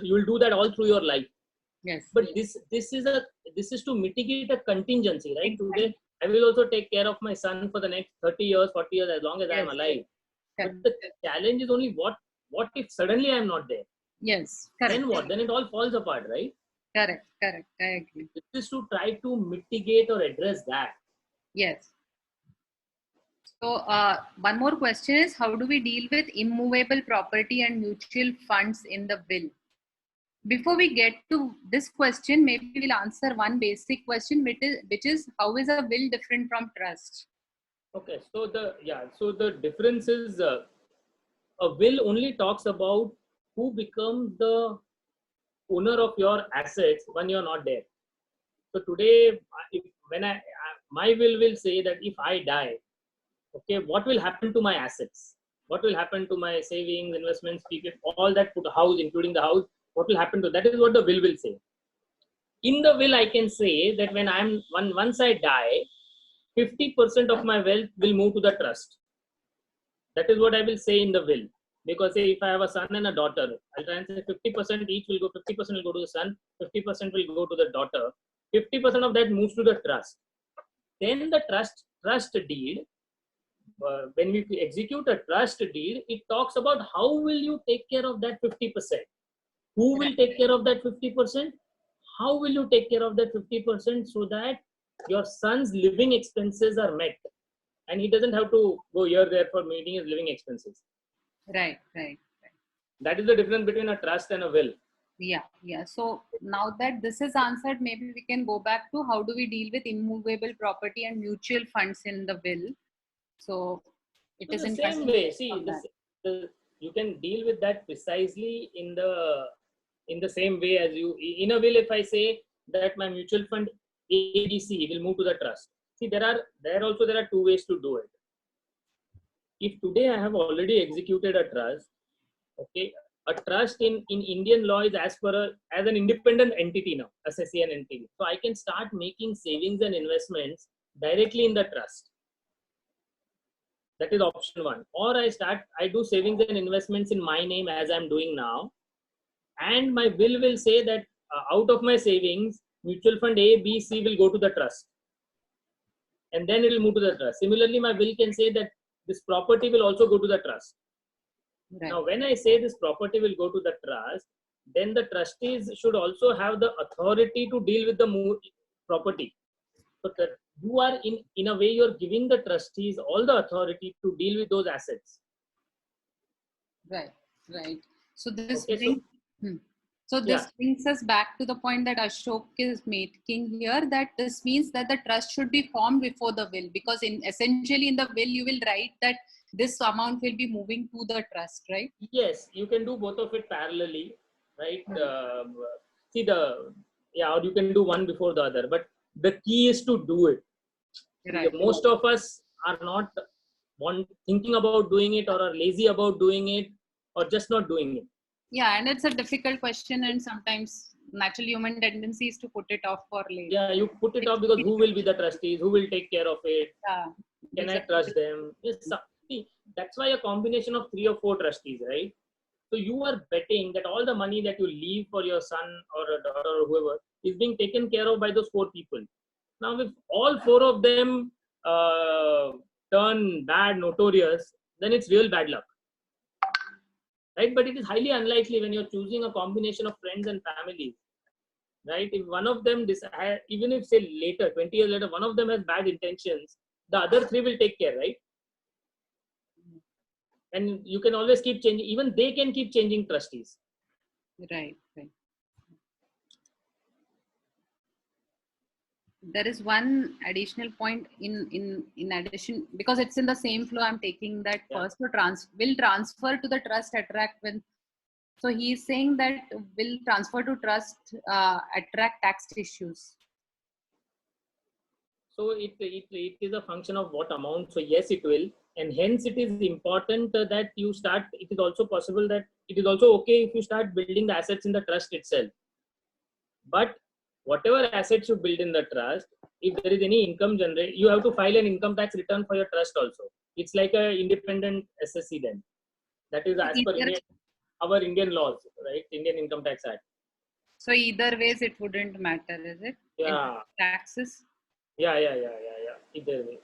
Speaker 1: you will do that all through your life.
Speaker 3: Yes.
Speaker 1: But this is to mitigate a contingency, right? Exactly. Today, I will also take care of my son for the next 30 years, 40 years, as long as I am alive. But the challenge is only what if suddenly I am not there?
Speaker 3: Yes, correct.
Speaker 1: Then what? Then it all falls apart, right?
Speaker 3: Correct. I agree.
Speaker 1: This is to try to mitigate or address that.
Speaker 3: Yes. So one more question is, how do we deal with immovable property and mutual funds in the will? Before we get to this question, maybe we'll answer one basic question, which is how is a will different from trust?
Speaker 1: Okay, so the difference is a will only talks about who becomes the owner of your assets when you're not there. So today, when my will say that if I die, okay, what will happen to my assets? What will happen to my savings, investments, PPF, all that put a house, including the house? What will happen to that? Is what the will say. In the will, I can say that once I die, 50% of my wealth will move to the trust. That is what I will say in the will. Because say if I have a son and a daughter, I'll try and say 50% each will go, 50% will go to the son, 50% will go to the daughter, 50% of that moves to the trust. Then the trust deed, when we execute a trust deed, it talks about how will you take care of that 50%. Who will take care of that 50%? How will you take care of that 50% so that your son's living expenses are met and he doesn't have to go here there for meeting his living expenses?
Speaker 3: Right.
Speaker 1: That is the difference between a trust and a will.
Speaker 3: Yeah. So now that this is answered, maybe we can go back to how do we deal with immovable property and mutual funds in the will. So it is
Speaker 1: the
Speaker 3: in
Speaker 1: same way. See, you can deal with that precisely in the same way as you. In a will, if I say that my mutual fund ABC will move to the trust. See, there are two ways to do it. If today I have already executed a trust, okay, a trust in Indian law is as an independent entity now, assessee an entity. So I can start making savings and investments directly in the trust. That is option one. Or I do savings and investments in my name as I'm doing now. And my will say that out of my savings, mutual fund A, B, C will go to the trust. And then it will move to the trust. Similarly, my will can say that this property will also go to the trust. Right. Now, when I say this property will go to the trust, then the trustees should also have the authority to deal with the property. So that you are in a way, you're giving the trustees all the authority to deal with those assets.
Speaker 3: Right. So this brings us back to the point that Ashok is making here, that this means that the trust should be formed before the will, because essentially in the will you will write that this amount will be moving to the trust, right?
Speaker 1: Yes, you can do both of it parallelly, right? Or you can do one before the other, but the key is to do it. Right. Most of us are not thinking about doing it, or are lazy about doing it, or just not doing it.
Speaker 3: Yeah, and it's a difficult question, and sometimes natural human tendency is to put it off for later.
Speaker 1: Yeah, you put it off because who will be the trustees? Who will take care of it?
Speaker 3: Yeah.
Speaker 1: Can I trust them? That's why a combination of 3 or 4 trustees, right? So you are betting that all the money that you leave for your son or a daughter or whoever is being taken care of by those 4 people. Now, if all 4 of them turn bad, notorious, then it's real bad luck. Right? But it is highly unlikely when you're choosing a combination of friends and families. Right? If one of them, even if say later, 20 years later, one of them has bad intentions, the other 3 will take care, right? And you can always keep changing. Even they can keep changing trustees.
Speaker 3: Right. There is one additional point in addition, because it's in the same flow. I'm taking that first. Will transfer to the trust attract when. So he is saying that will transfer to trust attract tax issues.
Speaker 1: So it is a function of what amount. So yes, it will. And hence it is important that you start, it is also possible that it is also okay if you start building the assets in the trust itself. But whatever assets you build in the trust, if there is any income generated, you have to file an income tax return for your trust also. It's like an independent assessee then. That is as per our Indian laws, right? Indian Income Tax Act.
Speaker 3: So either ways it wouldn't matter, is it?
Speaker 1: Yeah.
Speaker 3: Taxes?
Speaker 1: Yeah. Either way.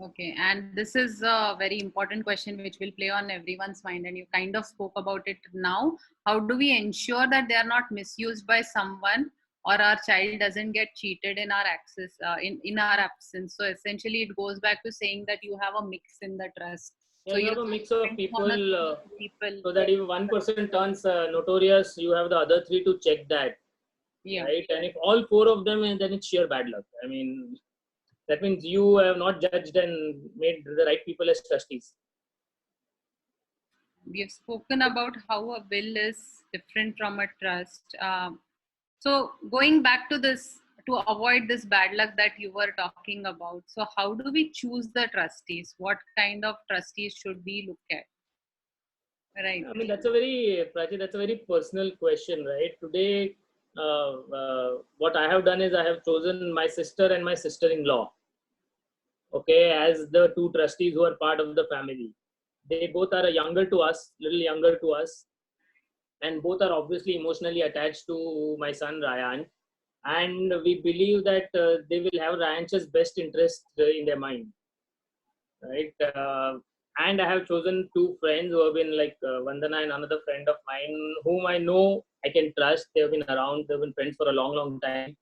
Speaker 3: Okay, and this is a very important question which will play on everyone's mind, and you kind of spoke about it now. How do we ensure that they are not misused by someone, or our child doesn't get cheated in our access in our absence? So essentially, it goes back to saying that you have a mix in the trust.
Speaker 1: Yeah,
Speaker 3: So
Speaker 1: you
Speaker 3: you
Speaker 1: have a mix of
Speaker 3: depending on a
Speaker 1: people,
Speaker 3: people.
Speaker 1: so that if one person turns notorious, you have the other three to check that,
Speaker 3: Yeah,
Speaker 1: right? And if all four of them, then it's sheer bad luck. I mean, that means you have not judged and made the right people as trustees.
Speaker 3: we have spoken about how a will is different from a trust. So going back to this, to avoid this bad luck that you were talking about, so how do we choose the trustees? What kind of trustees should we look at? Right.
Speaker 1: I mean, that's a very, Prachi, that's a very personal question, right? Today, what I have done is I have chosen my sister and my sister-in-law, okay, as the two trustees who are part of the family. They both are younger to us, little younger to us, and both are obviously emotionally attached to my son Ryan. And we believe that they will have Ryan's best interest in their mind, right? And I have chosen two friends who have been like Vandana and another friend of mine whom I know I can trust. They've been around, they've been friends for a long, long time.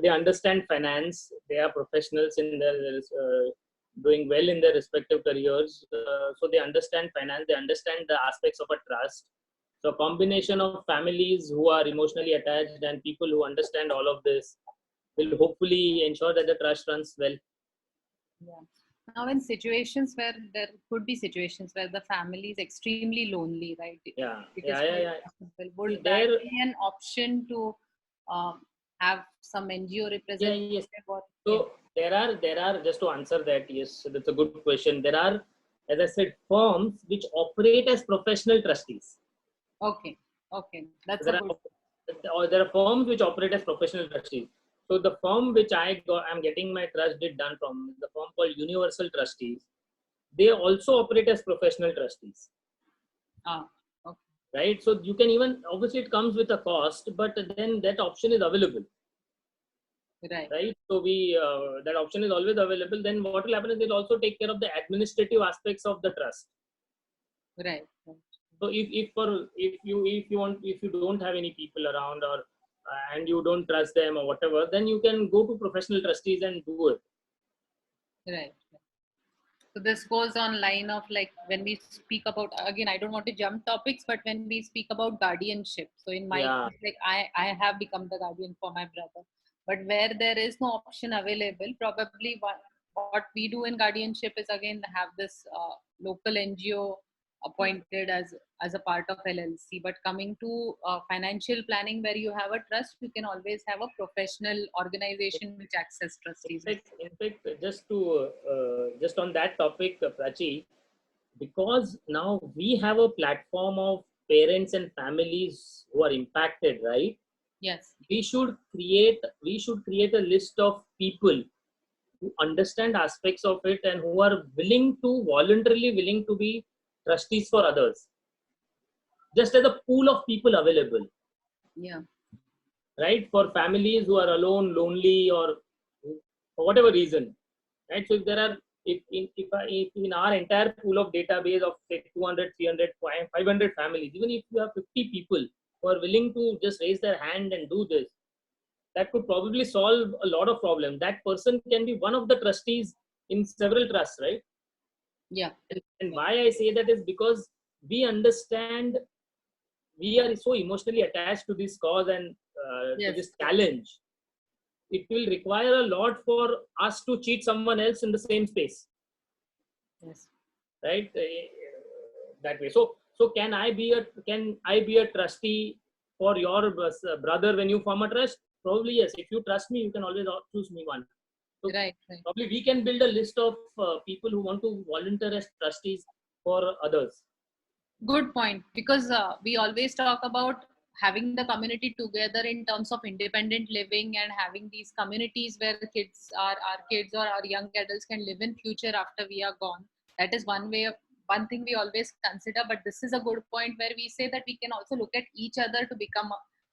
Speaker 1: They understand finance, they are professionals in their doing well in their respective careers. So they understand finance, they understand the aspects of a trust. So a combination of families who are emotionally attached and people who understand all of this will hopefully ensure that the trust runs well.
Speaker 3: Yeah. Now, in situations where there could be situations where the family is extremely lonely, right?
Speaker 1: Yeah,
Speaker 3: It is
Speaker 1: yeah, yeah,
Speaker 3: quite
Speaker 1: yeah.
Speaker 3: possible. Would that
Speaker 1: There,
Speaker 3: be an option to have some NGO
Speaker 1: yeah, yes.
Speaker 3: representative? Or, yeah.
Speaker 1: So there are just to answer that, yes, that's a good question. There are, as I said, firms which operate as professional trustees.
Speaker 3: Okay. Okay. That's a
Speaker 1: There
Speaker 3: good.
Speaker 1: or there are firms which operate as professional trustees. So the firm which I'm getting my trust deed done from is the firm called Universal Trustees. They also operate as professional trustees,
Speaker 3: Ah. Okay.
Speaker 1: right? So you can even obviously it comes with a cost, but then that option is available,
Speaker 3: Right.
Speaker 1: right? So we that option is always available. Then what will happen is they'll also take care of the administrative aspects of the trust.
Speaker 3: Right. Right.
Speaker 1: So if you don't have any people around or and you don't trust them or whatever, then you can go to professional trustees and do it.
Speaker 3: Right. So this goes on line of like when we speak about, again, I don't want to jump topics, but when we speak about guardianship, so in my
Speaker 1: Yeah,
Speaker 3: case, like I have become the guardian for my brother, but where there is no option available, probably what we do in guardianship is again have this local NGO appointed as a part of LLC. But coming to financial planning, where you have a trust, you can always have a professional organization which access trustees.
Speaker 1: in fact, just on that topic, Prachi, because now we have a platform of parents and families who are impacted, right?
Speaker 3: Yes.
Speaker 1: We should create a list of people who understand aspects of it and who are voluntarily willing to be trustees for others, just as a pool of people available,
Speaker 3: Yeah.
Speaker 1: right? For families who are alone, lonely, or for whatever reason, right? So if there are, if in our entire pool of database of say 200, 300, 500 families, even if you have 50 people who are willing to just raise their hand and do this, that could probably solve a lot of problems. That person can be one of the trustees in several trusts, right?
Speaker 3: Yeah.
Speaker 1: And why I say that is because we understand, we are so emotionally attached to this cause and to
Speaker 3: Yes.
Speaker 1: this challenge. It will require a lot for us to cheat someone else in the same space,
Speaker 3: Yes.
Speaker 1: right? That way. So can I be a trustee for your brother when you form a trust? Probably yes. If you trust me, you can always choose me one. So
Speaker 3: Right. Right.
Speaker 1: probably we can build a list of people who want to volunteer as trustees for others.
Speaker 3: Good point. Because we always talk about having the community together in terms of independent living and having these communities where our kids or our young adults can live in future after we are gone. That is one thing we always consider. But this is a good point where we say that we can also look at each other to become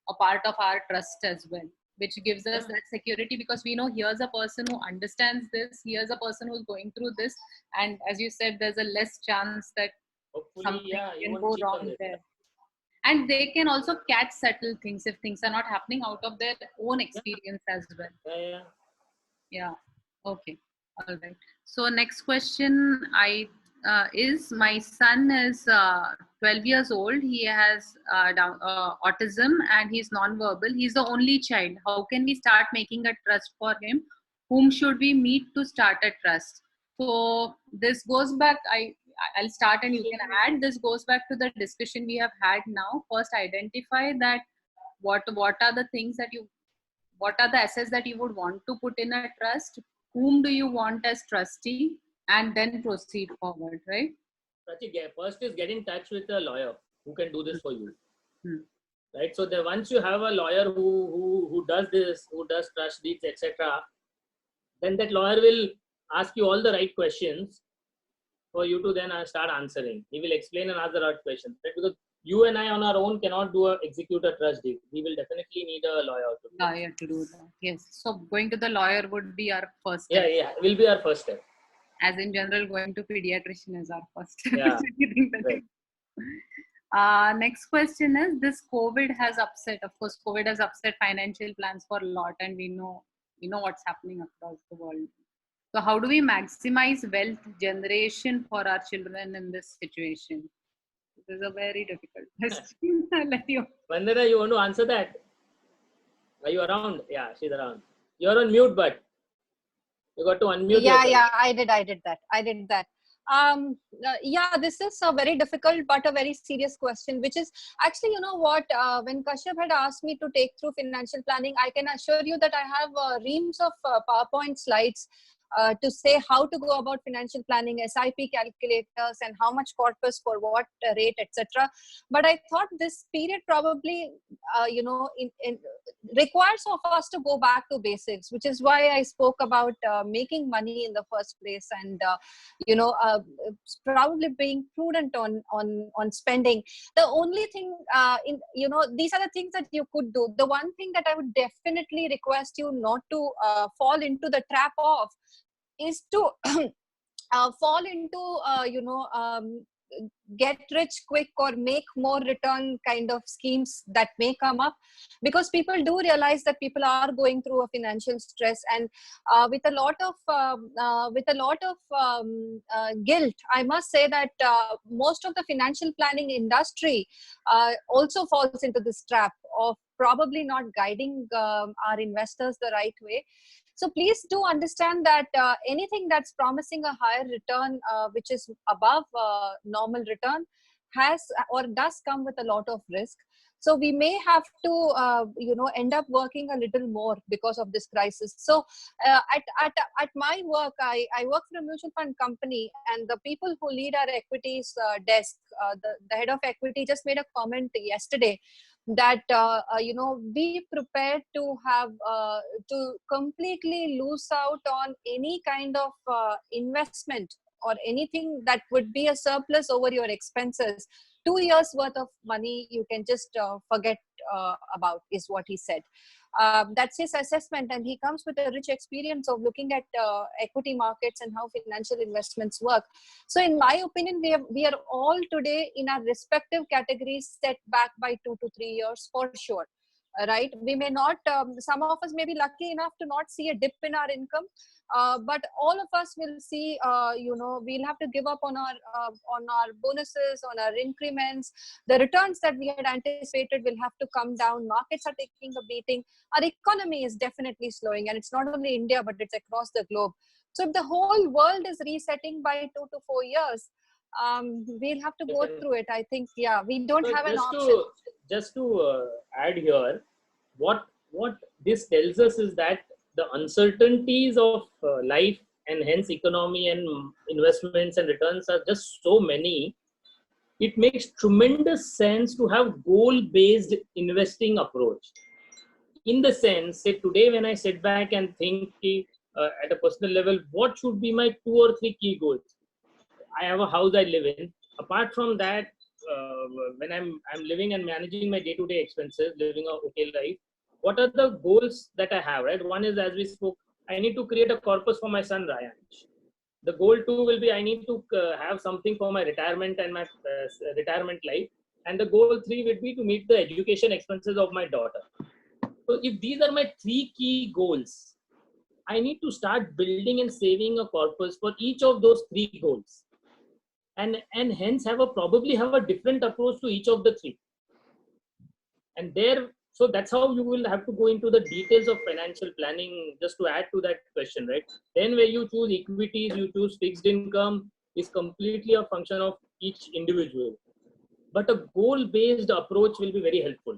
Speaker 3: a part of our trust as well. which gives us that security, because we know here's a person who understands this, here's a person who's going through this, and as you said, there's a less chance that
Speaker 1: Hopefully,
Speaker 3: something
Speaker 1: yeah, you
Speaker 3: can
Speaker 1: won't
Speaker 3: go
Speaker 1: cheat on
Speaker 3: wrong
Speaker 1: this.
Speaker 3: there. And they can also catch subtle things if things are not happening out of their own experience as well.
Speaker 1: Yeah.
Speaker 3: Yeah. Okay. All right. So next question is, my son is 12 years old. He has autism and he's non-verbal. He's the only child. How can we start making a trust for him? Whom should we meet to start a trust? So this goes back, I'll start and you can add. This goes back to the discussion we have had now. First, identify that what are the things that what are the assets that you would want to put in a trust, whom do you want as trustee, and then proceed forward, right?
Speaker 1: First is get in touch with a lawyer who can do this for you.
Speaker 3: Hmm.
Speaker 1: Right. So once you have a lawyer who does this, who does trust deeds, etc., then that lawyer will ask you all the right questions for you to then start answering. He will explain and ask the right questions. Right? Because you and I on our own cannot execute a trust deed. We will definitely need a lawyer to do that.
Speaker 3: Lawyer to do that. Yes. So going to the lawyer would be our first step.
Speaker 1: Yeah, will be our first step.
Speaker 3: As in general, going to pediatrician is our first step.
Speaker 1: Yeah.
Speaker 3: Right. Next question is, this COVID has upset, of course, COVID has upset financial plans for a lot, and we know what's happening across the world. So how do we maximize wealth generation for our children in this situation? This is a very difficult question. I'll let you.
Speaker 1: Vandana, you want to answer that? Are you around? Yeah, she's around. You're on mute, but you got to unmute yourself.
Speaker 2: Yeah, I did that. Yeah, this is a very difficult but a very serious question, which is actually, you know what, when Kashyap had asked me to take through financial planning, I can assure you that I have reams of PowerPoint slides to say how to go about financial planning, SIP calculators, and how much corpus for what rate, etc. But I thought this period probably, requires of us to go back to basics, which is why I spoke about making money in the first place, and probably being prudent on spending. The only thing, these are the things that you could do. The one thing that I would definitely request you not to fall into the trap of is to fall into get rich quick or make more return kind of schemes that may come up, because people do realize that people are going through a financial stress, and with a lot of guilt, I must say that most of the financial planning industry also falls into this trap of probably not guiding our investors the right way. So please do understand that anything that's promising a higher return, which is above normal return, has or does come with a lot of risk. So we may have to, end up working a little more because of this crisis. So at my work, I work for a mutual fund company, and the people who lead our equities desk, the head of equity just made a comment yesterday that be prepared to have to completely lose out on any kind of investment or anything that would be a surplus over your expenses. 2 years worth of money you can just forget about, is what he said. That's his assessment, and he comes with a rich experience of looking at equity markets and how financial investments work. So in my opinion, we are all today in our respective categories set back by 2 to 3 years for sure. Right, we may not, some of us may be lucky enough to not see a dip in our income, but all of us will see, we'll have to give up on our bonuses, on our increments. The returns that we had anticipated will have to come down. Markets are taking a beating. Our economy is definitely slowing, and it's not only India, but it's across the globe. So if the whole world is resetting by 2 to 4 years, we'll have to go through it. I think, yeah, we don't have an option.
Speaker 1: Just to add here, what this tells us is that the uncertainties of life, and hence economy and investments and returns, are just so many. It makes tremendous sense to have goal-based investing approach. In the sense, say today when I sit back and think at a personal level, what should be my 2 or 3 key goals? I have a house I live in. Apart from that, when I'm living and managing my day-to-day expenses, living a okay life, what are the goals that I have, right? One is, as we spoke, I need to create a corpus for my son Ryan. The goal 2 will be I need to have something for my retirement and my retirement life. And the goal 3 would be to meet the education expenses of my daughter. So if these are my 3 key goals, I need to start building and saving a corpus for each of those 3 goals. And hence probably have a different approach to each of the 3. And so that's how you will have to go into the details of financial planning. Just to add to that question, right? Then where you choose equities, you choose fixed income, is completely a function of each individual. But a goal-based approach will be very helpful.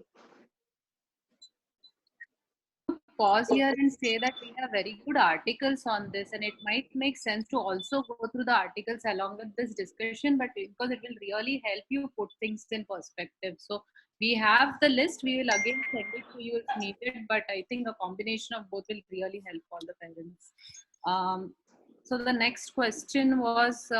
Speaker 3: Pause here and say that we have very good articles on this, and it might make sense to also go through the articles along with this discussion, but because it will really help you put things in perspective. So we have the list, we will again send it to you if needed, but I think a combination of both will really help all the parents. So the next question was,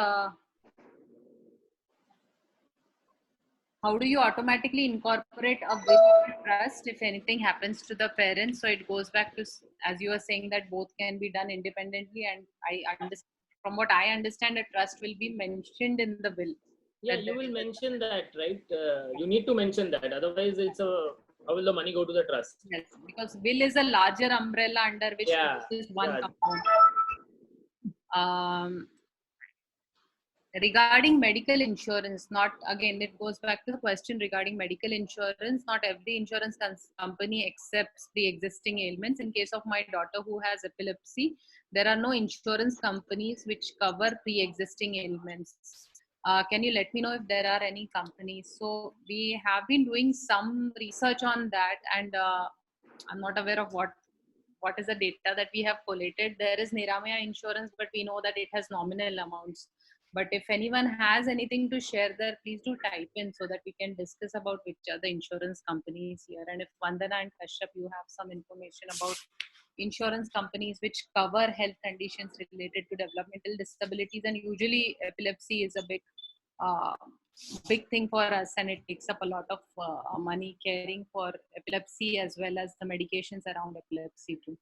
Speaker 3: how do you automatically incorporate a will or trust if anything happens to the parents? So it goes back to, as you were saying, that both can be done independently. And from what I understand, a trust will be mentioned in the will.
Speaker 1: Yeah, you will mention that, right? You need to mention that. Otherwise, how will the money go to the trust?
Speaker 3: Yes, because will is a larger umbrella under which this is one component. Regarding medical insurance, it goes back to the question regarding medical insurance. Not every insurance company accepts pre-existing ailments. In case of my daughter who has epilepsy, there are no insurance companies which cover pre-existing ailments. Can you let me know if there are any companies? So we have been doing some research on that, and I'm not aware of what is the data that we have collated. There is Niramaya Insurance, but we know that it has nominal amounts. But if anyone has anything to share there, please do type in so that we can discuss about which are the insurance companies here. And if Vandana and Kashyap, you have some information about insurance companies which cover health conditions related to developmental disabilities, and usually epilepsy is a big thing for us, and it takes up a lot of money caring for epilepsy as well as the medications around epilepsy too.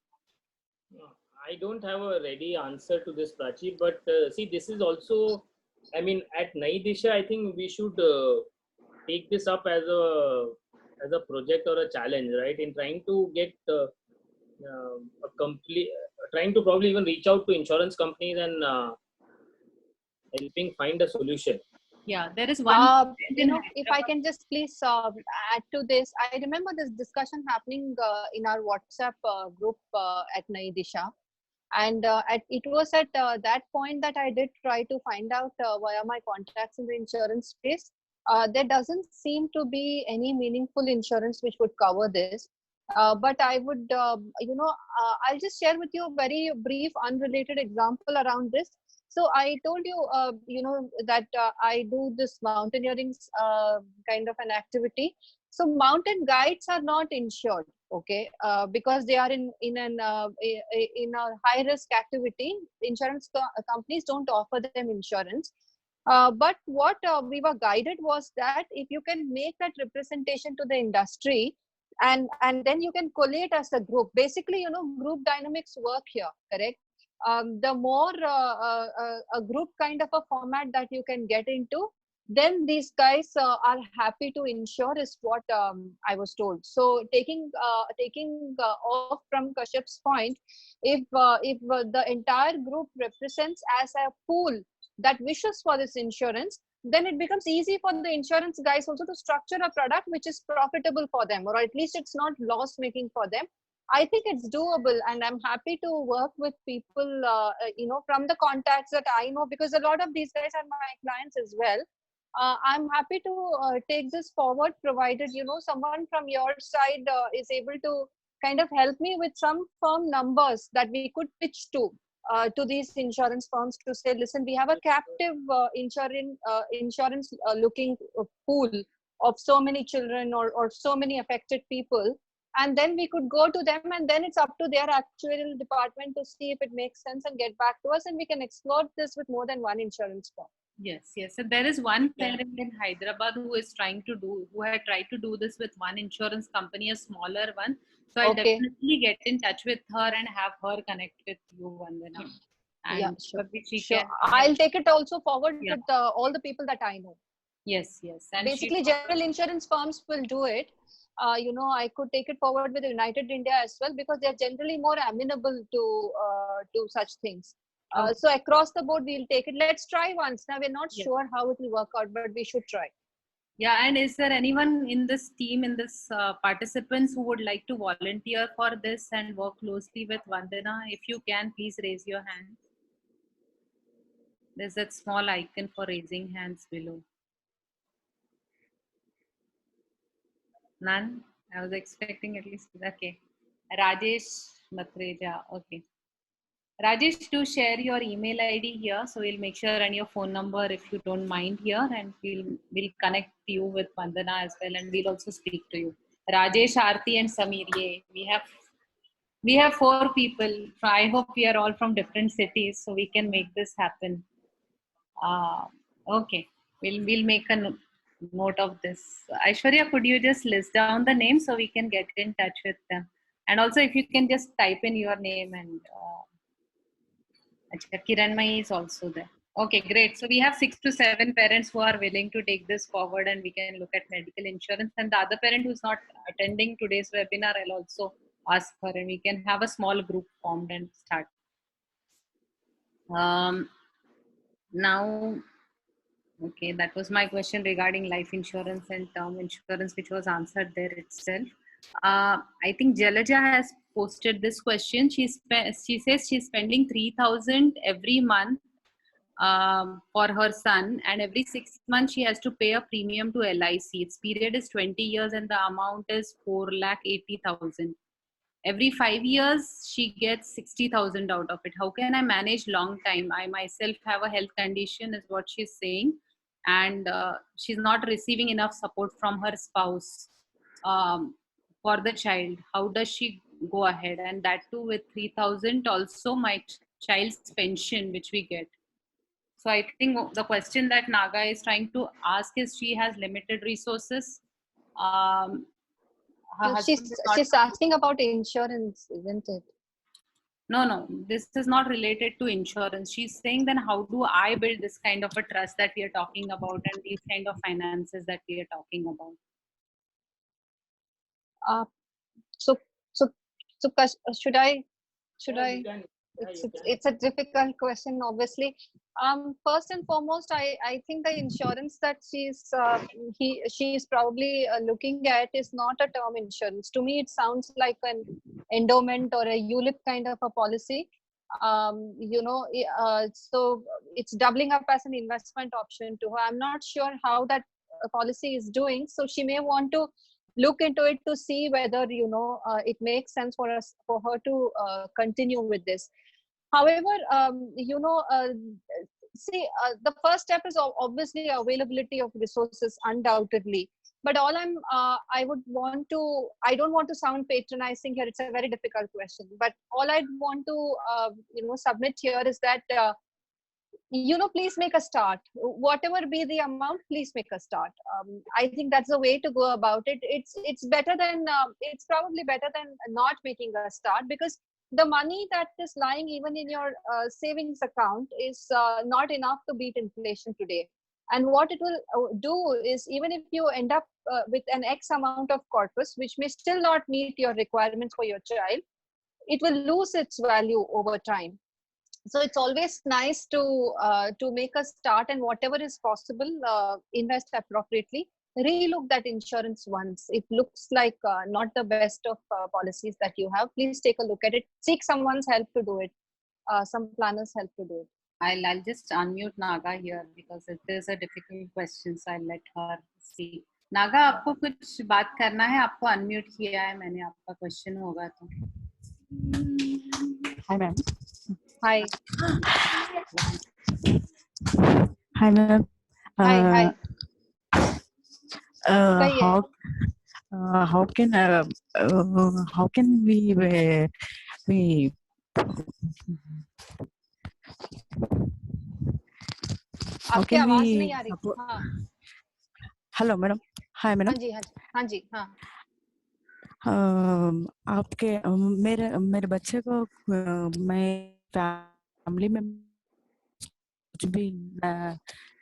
Speaker 1: I don't have a ready answer to this, Prachi, but see, this is also, I mean, at Nai Disha, I think we should take this up as a project or a challenge, right? In trying to get trying to probably even reach out to insurance companies and helping find a solution.
Speaker 3: Yeah, there is one.
Speaker 2: If I can just please add to this, I remember this discussion happening in our WhatsApp group at Nai Disha. And it was at that point that I did try to find out via my contacts in the insurance space. There doesn't seem to be any meaningful insurance which would cover this. But I would, I'll just share with you a very brief, unrelated example around this. So I told you, that I do this mountaineering kind of an activity. So mountain guides are not insured, okay, because they are in a high risk activity. Insurance companies don't offer them insurance. But what we were guided was that if you can make that representation to the industry, and then you can collate as a group. Basically, group dynamics work here, correct? The more a group kind of a format that you can get into, then these guys are happy to insure, is what I was told. So taking off from Kashyap's point, if the entire group represents as a pool that wishes for this insurance, then it becomes easy for the insurance guys also to structure a product which is profitable for them, or at least it's not loss making for them. I think it's doable, and I'm happy to work with people, from the contacts that I know, because a lot of these guys are my clients as well. I'm happy to take this forward, provided, someone from your side is able to kind of help me with some firm numbers that we could pitch to these insurance firms to say, listen, we have a captive insurance looking pool of so many children or so many affected people. And then we could go to them, and then it's up to their actuarial department to see if it makes sense and get back to us, and we can explore this with more than one insurance firm.
Speaker 3: Yes, yes. So there is one parent in Hyderabad who had tried to do this with one insurance company, a smaller one. So I'll
Speaker 2: Okay.
Speaker 3: definitely get in touch with her and have her connect with you, Vandana.
Speaker 2: Yeah,
Speaker 3: And
Speaker 2: sure.
Speaker 3: probably she
Speaker 2: Sure.
Speaker 3: can
Speaker 2: I'll
Speaker 3: help.
Speaker 2: take it also forward
Speaker 3: Yeah.
Speaker 2: with all the people that I know.
Speaker 3: Yes, yes. And she
Speaker 2: Basically, general insurance firms will do it. I could take it forward with United India as well, because they're generally more amenable to such things.
Speaker 3: Okay.
Speaker 2: So across the board, we'll take it. Let's try once. Now, we're not
Speaker 3: Yes.
Speaker 2: sure how it will work out, but we should try.
Speaker 3: Yeah, and is there anyone in this team, in this participants who would like to volunteer for this and work closely with Vandana? If you can, please raise your hand. There's that small icon for raising hands below. None? I was expecting at least. Okay. Rajesh Matreja. Okay. Rajesh, do share your email ID here. So we'll make sure, and your phone number if you don't mind here, and we'll connect you with Vandana as well, and we'll also speak to you. Rajesh, Aarti, and Samir. Yay. We have 4 people. I hope we are all from different cities, so we can make this happen. Okay, we'll make a note of this. Aishwarya, could you just list down the names so we can get in touch with them? And also, if you can just type in your name, and Kiranmai is also there. Okay, great. So we have 6 to 7 parents who are willing to take this forward, and we can look at medical insurance. And the other parent who's not attending today's webinar, I'll also ask her, and we can have a small group formed and start. Now, okay, that was my question regarding life insurance and term insurance, which was answered there itself. I think Jalaja has posted this question. She says she's spending 3,000 every month for her son, and every 6 months she has to pay a premium to LIC. Its period is 20 years and the amount is 4,80,000. Every 5 years she gets 60,000 out of it. How can I manage long time? I myself have a health condition, is what she's saying, and she's not receiving enough support from her spouse for the child. How does she go ahead? And that too with 3,000, also my child's pension which we get. So I think the question that Naga is trying to ask is, she has limited resources.
Speaker 2: She's asking about insurance, isn't it?
Speaker 3: No, this is not related to insurance. She's saying, then how do I build this kind of a trust that we are talking about, and these kind of finances that we are talking about?
Speaker 2: So should I? It's a difficult question, obviously. First and foremost, I think the insurance that she's probably looking at is not a term insurance. To me, it sounds like an endowment or a ULIP kind of a policy. So it's doubling up as an investment option to her. I'm not sure how that policy is doing. So she may want to look into it to see whether it makes sense for her to continue with this. However, the first step is obviously availability of resources, undoubtedly. But all I don't want to sound patronizing here. It's a very difficult question. But all I'd want to submit here is that please make a start. Whatever be the amount, please make a start. I think that's the way to go about it. It's better than it's probably better than not making a start, because the money that is lying even in your savings account is not enough to beat inflation today. And what it will do is, even if you end up with an X amount of corpus, which may still not meet your requirements for your child, it will lose its value over time. So it's always nice to make a start, and whatever is possible, invest appropriately. Relook that insurance once. It looks like not the best of policies that you have. Please take a look at it. Seek someone's help to do it. Some planners help to do it.
Speaker 3: I'll just unmute Naga here because it is a difficult question, so I'll let her see. Naga, आपको कुछ बात करना है? आपको unmute किया है मैंने. आपका question होगा तो.
Speaker 5: Hi, ma'am.
Speaker 2: Hi.
Speaker 5: Hi, ma'am.
Speaker 2: Hi.
Speaker 5: How can we how
Speaker 2: आपकी
Speaker 5: can
Speaker 2: आवाज
Speaker 5: we
Speaker 2: नहीं आ रही।
Speaker 5: support?
Speaker 2: हाँ
Speaker 5: Hello, madam. Hi,
Speaker 2: हाँ
Speaker 5: madam.
Speaker 2: जी हाँ जी हाँ जी हाँ।
Speaker 5: आपके मेरे मेरे बच्चे को मैं फैमिली में कुछ भी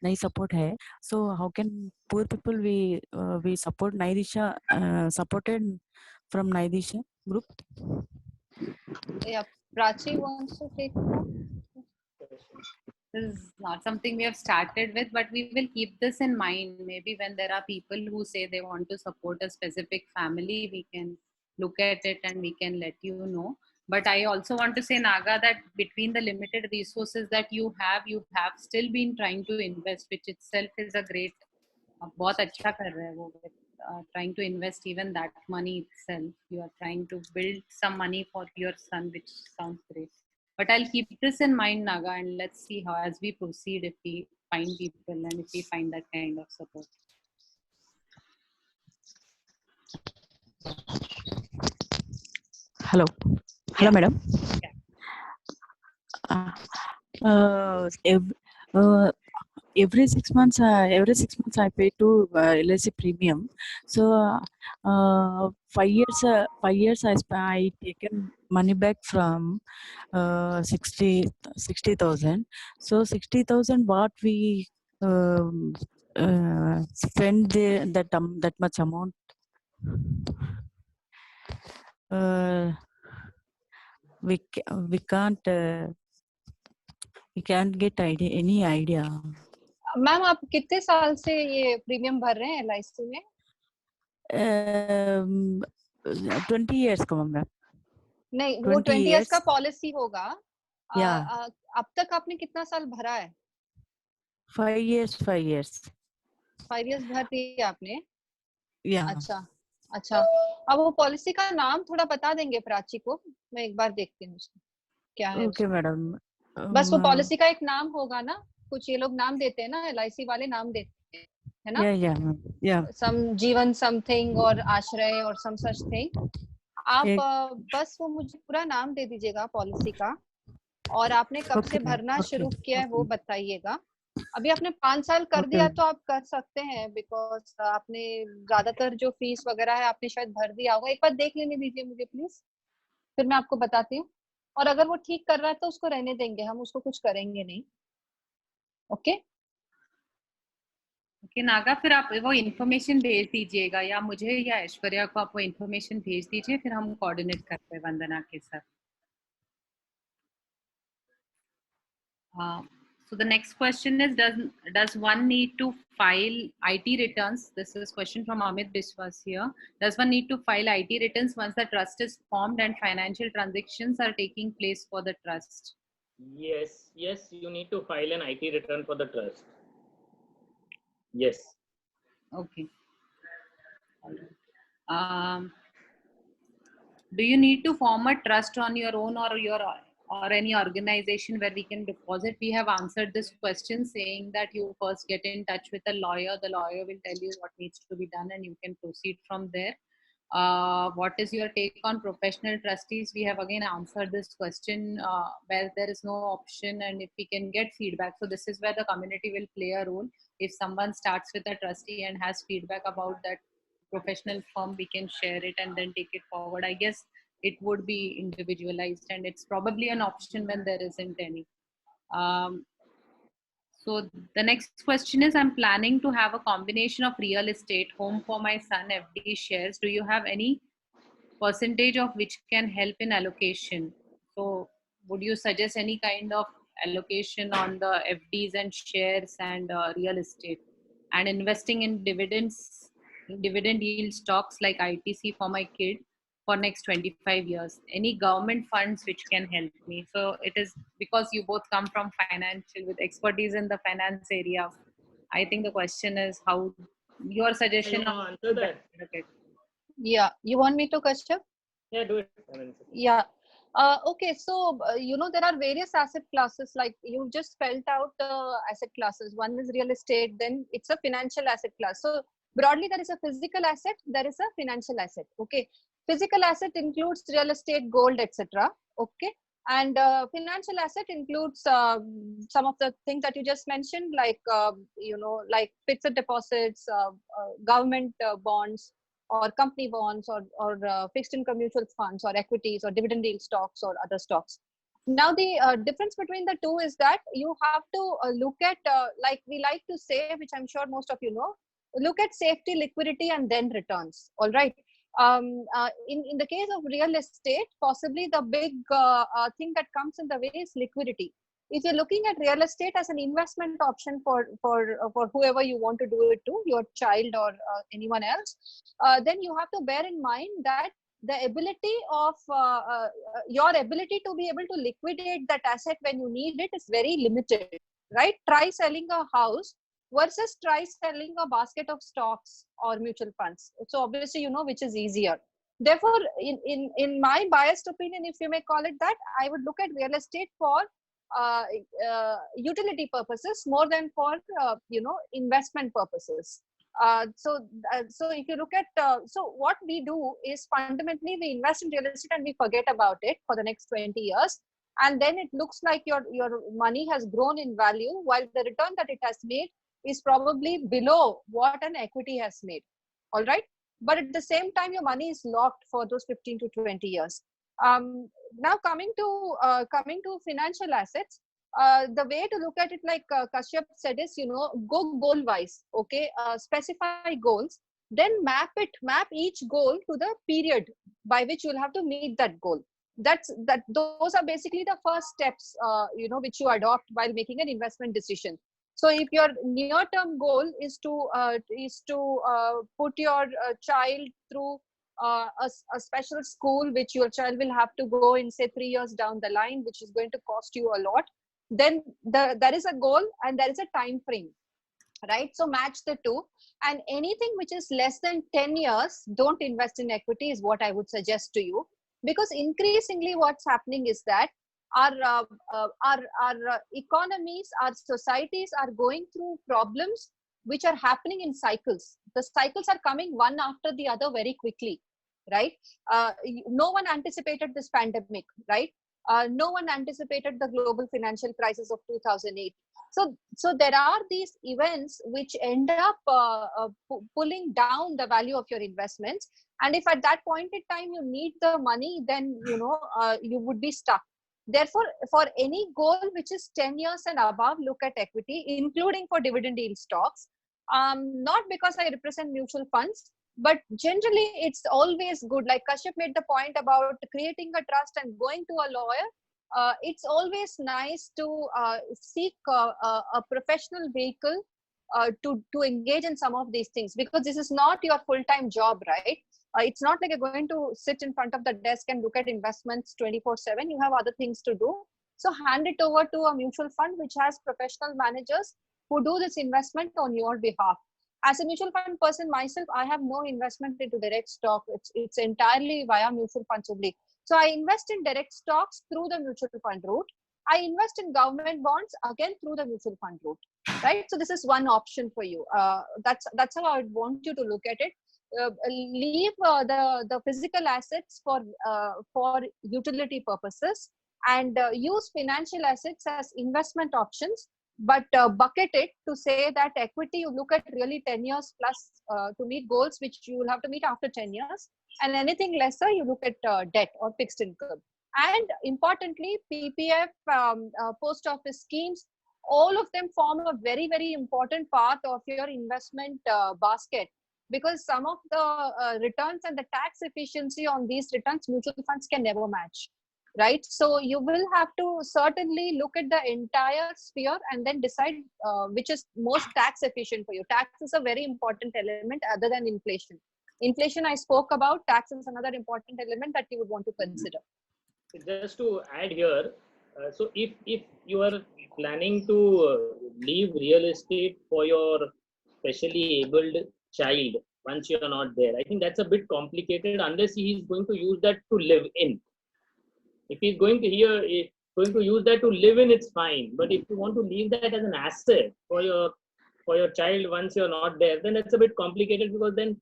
Speaker 5: नहीं सपोर्ट है, so how can poor people we support Naidisha supported from Naidisha group?
Speaker 2: Yeah, Prachi wants to take that.
Speaker 3: This is not something we have started with, but we will keep this in mind. Maybe when there are people who say they want to support a specific family, we can look at it and we can let you know. But I also want to say, Naga, that between the limited resources that you have still been trying to invest, which itself is a great, बहुत अच्छा कर रहे हैं वो, trying to invest even that money itself. You are trying to build some money for your son, which sounds great. But I'll keep this in mind, Naga, and let's see how as we proceed, if we find people and if we find that kind of support.
Speaker 5: Hello,
Speaker 3: Yeah.
Speaker 5: madam.
Speaker 3: Yeah.
Speaker 5: Every 6 months, I pay to LIC premium. So 5 years I taken money back from 60,000. So 60,000, what we spend that much amount. We can't get any idea.
Speaker 2: Ma'am आप कितने साल से ये premium भर रहे हैं LIC में?
Speaker 5: 20 years का मैम।
Speaker 2: नहीं, वो 20 years का पॉलिसी होगा। अब तक आपने कितना साल भरा है?
Speaker 5: 5 years 5 years
Speaker 2: भर दिया आपने?
Speaker 5: या
Speaker 2: अच्छा। अब वो पॉलिसी का नाम थोड़ा बता देंगे प्राची को? मैं एक बार देखती हूँ उसको क्या है।
Speaker 5: Okay madam.
Speaker 2: बस वो पॉलिसी का एक नाम होगा ना, कुछ ये लोग नाम देते हैं ना, LIC वाले नाम देते हैं, है ना?
Speaker 5: या
Speaker 2: सम जीवन समथिंग और आश्रय और सम सच थिंग। आप बस वो मुझे पूरा नाम दे दीजिएगा पॉलिसी का, और आपने कब से भरना शुरू किया है वो बताइएगा। अभी आपने 5 साल कर दिया तो आप कर सकते हैं, बिकॉज आपने ज्यादातर जो फीस वगैरह है आपने शायद भर दिया होगा। एक बार देख लेने दीजिए मुझे प्लीज, फिर मैं आपको बताती हूँ। और अगर वो ठीक कर रहा है तो उसको रहने देंगे, हम उसको कुछ करेंगे नहीं। ओके
Speaker 3: ओके नागा, फिर आप वो इन्फॉर्मेशन भेज दीजिएगा, या मुझे या ऐश्वर्या को आप वो इन्फॉर्मेशन भेज दीजिए, फिर हम कोऑर्डिनेट करते हैं वंदना के साथ। So the next question is, does one need to file IT returns? This is question from Amit Biswas here. Does one need to file IT returns once the trust is formed and financial transactions are taking place for the trust?
Speaker 1: Yes, you need to file an IT return for the trust. Yes.
Speaker 3: Okay. Do you need to form a trust on your own or any organization where we can deposit? We have answered this question saying that you first get in touch with a lawyer. The lawyer will tell you what needs to be done and you can proceed from there. What is your take on professional trustees? We have again answered this question where there is no option, and if we can get feedback. So this is where the community will play a role. If someone starts with a trustee and has feedback about that professional firm, we can share it and then take it forward. I guess it would be individualized, and it's probably an option when there isn't any. So the next question is, I'm planning to have a combination of real estate, home for my son, FD shares. Do you have any percentage of which can help in allocation? So would you suggest any kind of allocation on the FDs and shares and real estate, and investing in dividend yield stocks like ITC for my kid for next 25 years? Any government funds which can help me? So it is because you both come from financial with expertise in the finance area. I think the question is how your suggestion
Speaker 1: on answer that.
Speaker 2: Yeah, you want me to, Kashyap?
Speaker 1: Yeah, do it.
Speaker 2: Yeah. Okay, so there are various asset classes, like you just spelled out the asset classes. One is real estate, then it's a financial asset class. So broadly, there is a physical asset, there is a financial asset. Okay, physical asset includes real estate, gold, etc. Okay, And financial asset includes some of the things that you just mentioned, like like fixed deposits, government bonds, or company bonds, or fixed income mutual funds, or equities, or dividend yield stocks, or other stocks. Now, the difference between the two is that you have to look at, like we like to say, which I'm sure most of you know, look at safety, liquidity, and then returns. All right. In the case of real estate, possibly the big thing that comes in the way is liquidity. If you're looking at real estate as an investment option for whoever you want to do it to, your child or anyone else, then you have to bear in mind that the ability of your ability to be able to liquidate that asset when you need it is very limited, right? Try selling a house versus try selling a basket of stocks or mutual funds. So obviously, you know which is easier. Therefore, in my biased opinion, if you may call it that, I would look at real estate for utility purposes more than for investment purposes. So if you look at, so what we do is fundamentally we invest in real estate and we forget about it for the next 20 years. And then it looks like your money has grown in value while the return that it has made is probably below what an equity has made. All right. But at the same time, your money is locked for those 15 to 20 years. Now coming to financial assets, the way to look at it, like Kashyap said, is go goal wise. Okay, specify goals, then map each goal to the period by which you'll have to meet that goal. Those are basically the first steps which you adopt while making an investment decision. So if your near-term goal is to put your child through a special school, which your child will have to go in, say, 3 years down the line, which is going to cost you a lot, then there is a goal and there is a time frame, right? So match the two. And anything which is less than 10 years, don't invest in equity, is what I would suggest to you. Because increasingly what's happening is that our economies, our societies are going through problems which are happening in cycles. The cycles are coming one after the other very quickly, right? No one anticipated this pandemic, right? No one anticipated the global financial crisis of 2008. So there are these events which end up pulling down the value of your investments. And if at that point in time you need the money, then you would be stuck. Therefore, for any goal which is 10 years and above, look at equity, including for dividend yield stocks. Not because I represent mutual funds, but generally it's always good. Like Kashyap made the point about creating a trust and going to a lawyer. It's always nice to seek a professional vehicle to engage in some of these things, because this is not your full-time job, right? It's not like you're going to sit in front of the desk and look at investments 24/7. You have other things to do. So hand it over to a mutual fund which has professional managers who do this investment on your behalf. As a mutual fund person myself, I have no investment into direct stock. It's entirely via mutual funds only. So I invest in direct stocks through the mutual fund route. I invest in government bonds again through the mutual fund route, right? So this is one option for you. That's how I would want you to look at it. Leave the physical assets for utility purposes, and use financial assets as investment options, but bucket it to say that equity you look at really 10 years plus to meet goals which you will have to meet after 10 years, and anything lesser you look at debt or fixed income. And importantly, PPF, post office schemes, all of them form a very, very important part of your investment basket, because some of the returns and the tax efficiency on these returns mutual funds can never match, right? So you will have to certainly look at the entire sphere and then decide which is most tax efficient for you. Tax is a very important element other than inflation. Inflation I spoke about, tax is another important element that you would want to consider.
Speaker 1: Just to add here, so if you are planning to leave real estate for your specially abled child once you are not there, I think that's a bit complicated unless he is going to use that to live in. If he's going to use that to live in, it's fine. But if you want to leave that as an asset for your child once you're not there, then that's a bit complicated, because then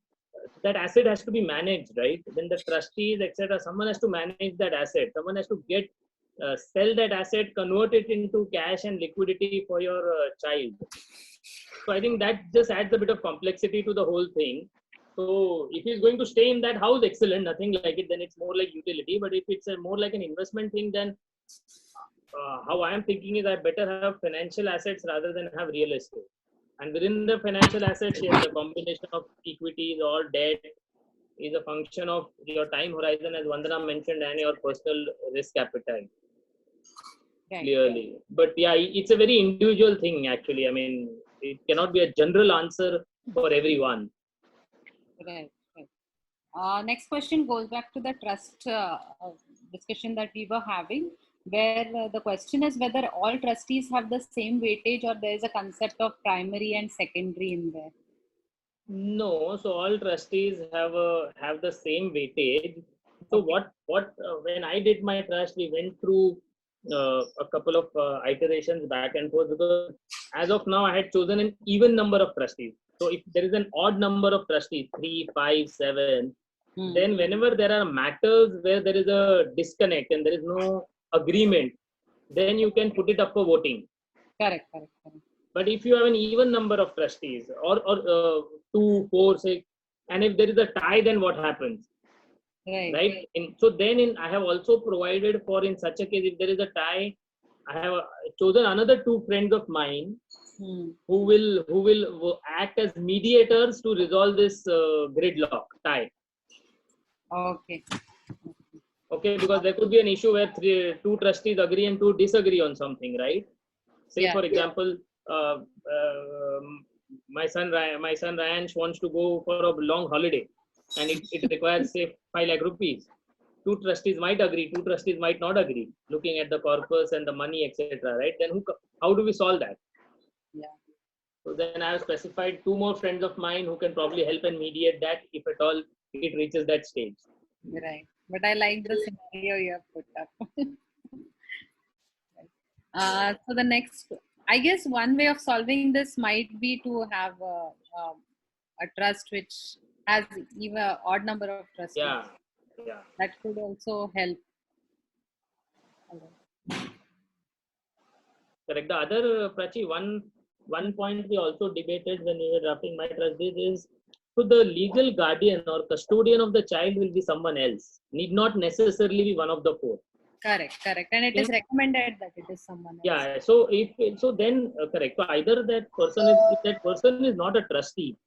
Speaker 1: that asset has to be managed, right? Then the trustees, etc., someone has to manage that asset. Someone has to get sell that asset, convert it into cash and liquidity for your child. So I think that just adds a bit of complexity to the whole thing. So if he's going to stay in that house, excellent, nothing like it, then it's more like utility. But if it's more like an investment thing, then how I am thinking is I better have financial assets rather than have real estate. And within the financial assets, yes, the combination of equities or debt is a function of your time horizon, as Vandana mentioned, and your personal risk appetite.
Speaker 3: Right.
Speaker 1: Clearly. But yeah, it's a very individual thing, actually. I mean, it cannot be a general answer for everyone.
Speaker 3: Right. Next question goes back to the trust discussion that we were having, where the question is whether all trustees have the same weightage or there is a concept of primary and secondary in there.
Speaker 1: No, so all trustees have the same weightage. So
Speaker 3: Okay.
Speaker 1: when I did my trust, we went through a couple of iterations back and forth, because as of now I had chosen an even number of trustees. So if there is an odd number of trustees, 3, 5, 7, then whenever there are matters where there is a disconnect and there is no agreement, then you can put it up for voting.
Speaker 3: Correct.
Speaker 1: But if you have an even number of trustees, or 2, 4, 6, and if there is a tie, then what happens? Right? I have also provided for, in such a case, if there is a tie, I have chosen another 2 friends of mine who will act as mediators to resolve this gridlock tie. Okay, because there could be an issue where 2 trustees agree and 2 disagree on something, right? Say, for example, my son Ryan wants to go for a long holiday, and it requires, say, 5 lakh rupees. 2 trustees might agree, 2 trustees might not agree, looking at the corpus and the money, etc. Right? Then how do we solve that? So then I have specified 2 more friends of mine who can probably help and mediate that if at all it reaches that stage.
Speaker 3: Right. But I like the scenario you have put up. So the next, I guess one way of solving this might be to have a trust which has even an odd number of trustees.
Speaker 1: Yeah.
Speaker 3: That could also help.
Speaker 1: Correct. The other, Prachi, one point we also debated when we were drafting my trust deed is, so the legal guardian or custodian of the child will be someone else, need not necessarily be one of the 4.
Speaker 3: Correct. And it is recommended that it is someone else.
Speaker 1: Yeah. So then correct. So either if that person is not a trustee,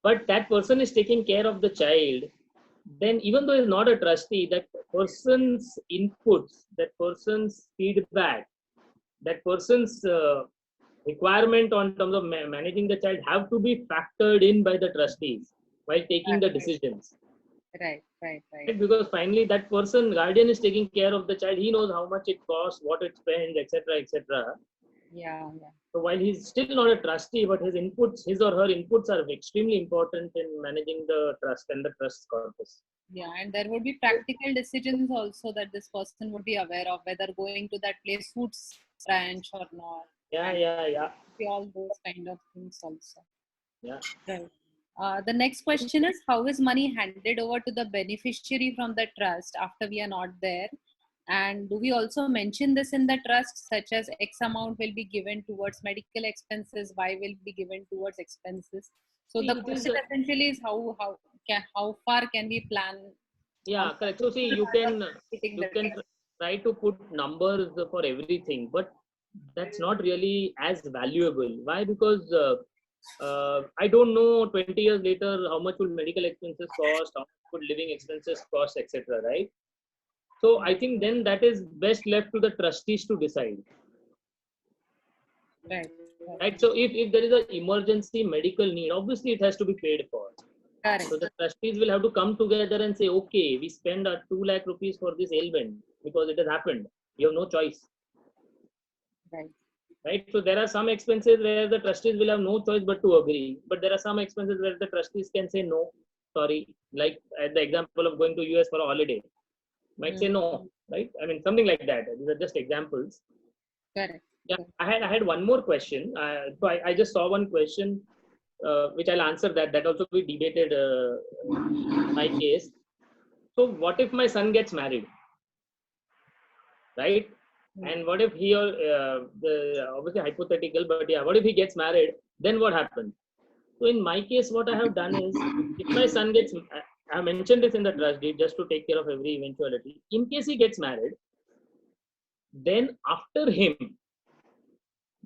Speaker 1: but that person is taking care of the child, then even though he's not a trustee, that person's inputs, that person's feedback, that person's requirement on terms of managing the child have to be factored in by the trustees while taking the decisions.
Speaker 3: Right.
Speaker 1: Because finally that person, guardian, is taking care of the child. He knows how much it costs, what it spends, etc.
Speaker 3: Yeah.
Speaker 1: So while he's still not a trustee, but his or her inputs are extremely important in managing the trust and the trust corpus.
Speaker 3: Yeah, and there would be practical decisions also that this person would be aware of, whether going to that place suits branch or not.
Speaker 1: Yeah.
Speaker 3: All those kind of things also.
Speaker 1: Yeah.
Speaker 3: Right. The next question is, how is money handed over to the beneficiary from the trust after we are not there? And do we also mention this in the trust, such as X amount will be given towards medical expenses, Y will be given towards expenses? So the question essentially is how far can we plan?
Speaker 1: Yeah, correct. So see, you can try to put numbers for everything, but that's not really as valuable. Why? Because I don't know 20 years later how much will medical expenses cost, how much would living expenses cost, etc. Right? So I think then that is best left to the trustees to decide. Right. So if there is an emergency medical need, obviously it has to be paid for.
Speaker 3: Correct.
Speaker 1: So the trustees will have to come together and say, okay, we spend 2 lakh rupees for this ailment because it has happened. You have no choice. Right. So there are some expenses where the trustees will have no choice but to agree. But there are some expenses where the trustees can say no, sorry. Like the example of going to US for a holiday. Might say no, right? I mean, something like that. These are just examples.
Speaker 3: Correct.
Speaker 1: Yeah, I had one more question. So I just saw one question, which I'll answer that also we debated my case. So what if my son gets married? right? And what if he or obviously hypothetical, but yeah, what if he gets married? Then what happens? So in my case, what I have done is, if my son gets, I have mentioned this in the trust deed just to take care of every eventuality. In case he gets married, then after him,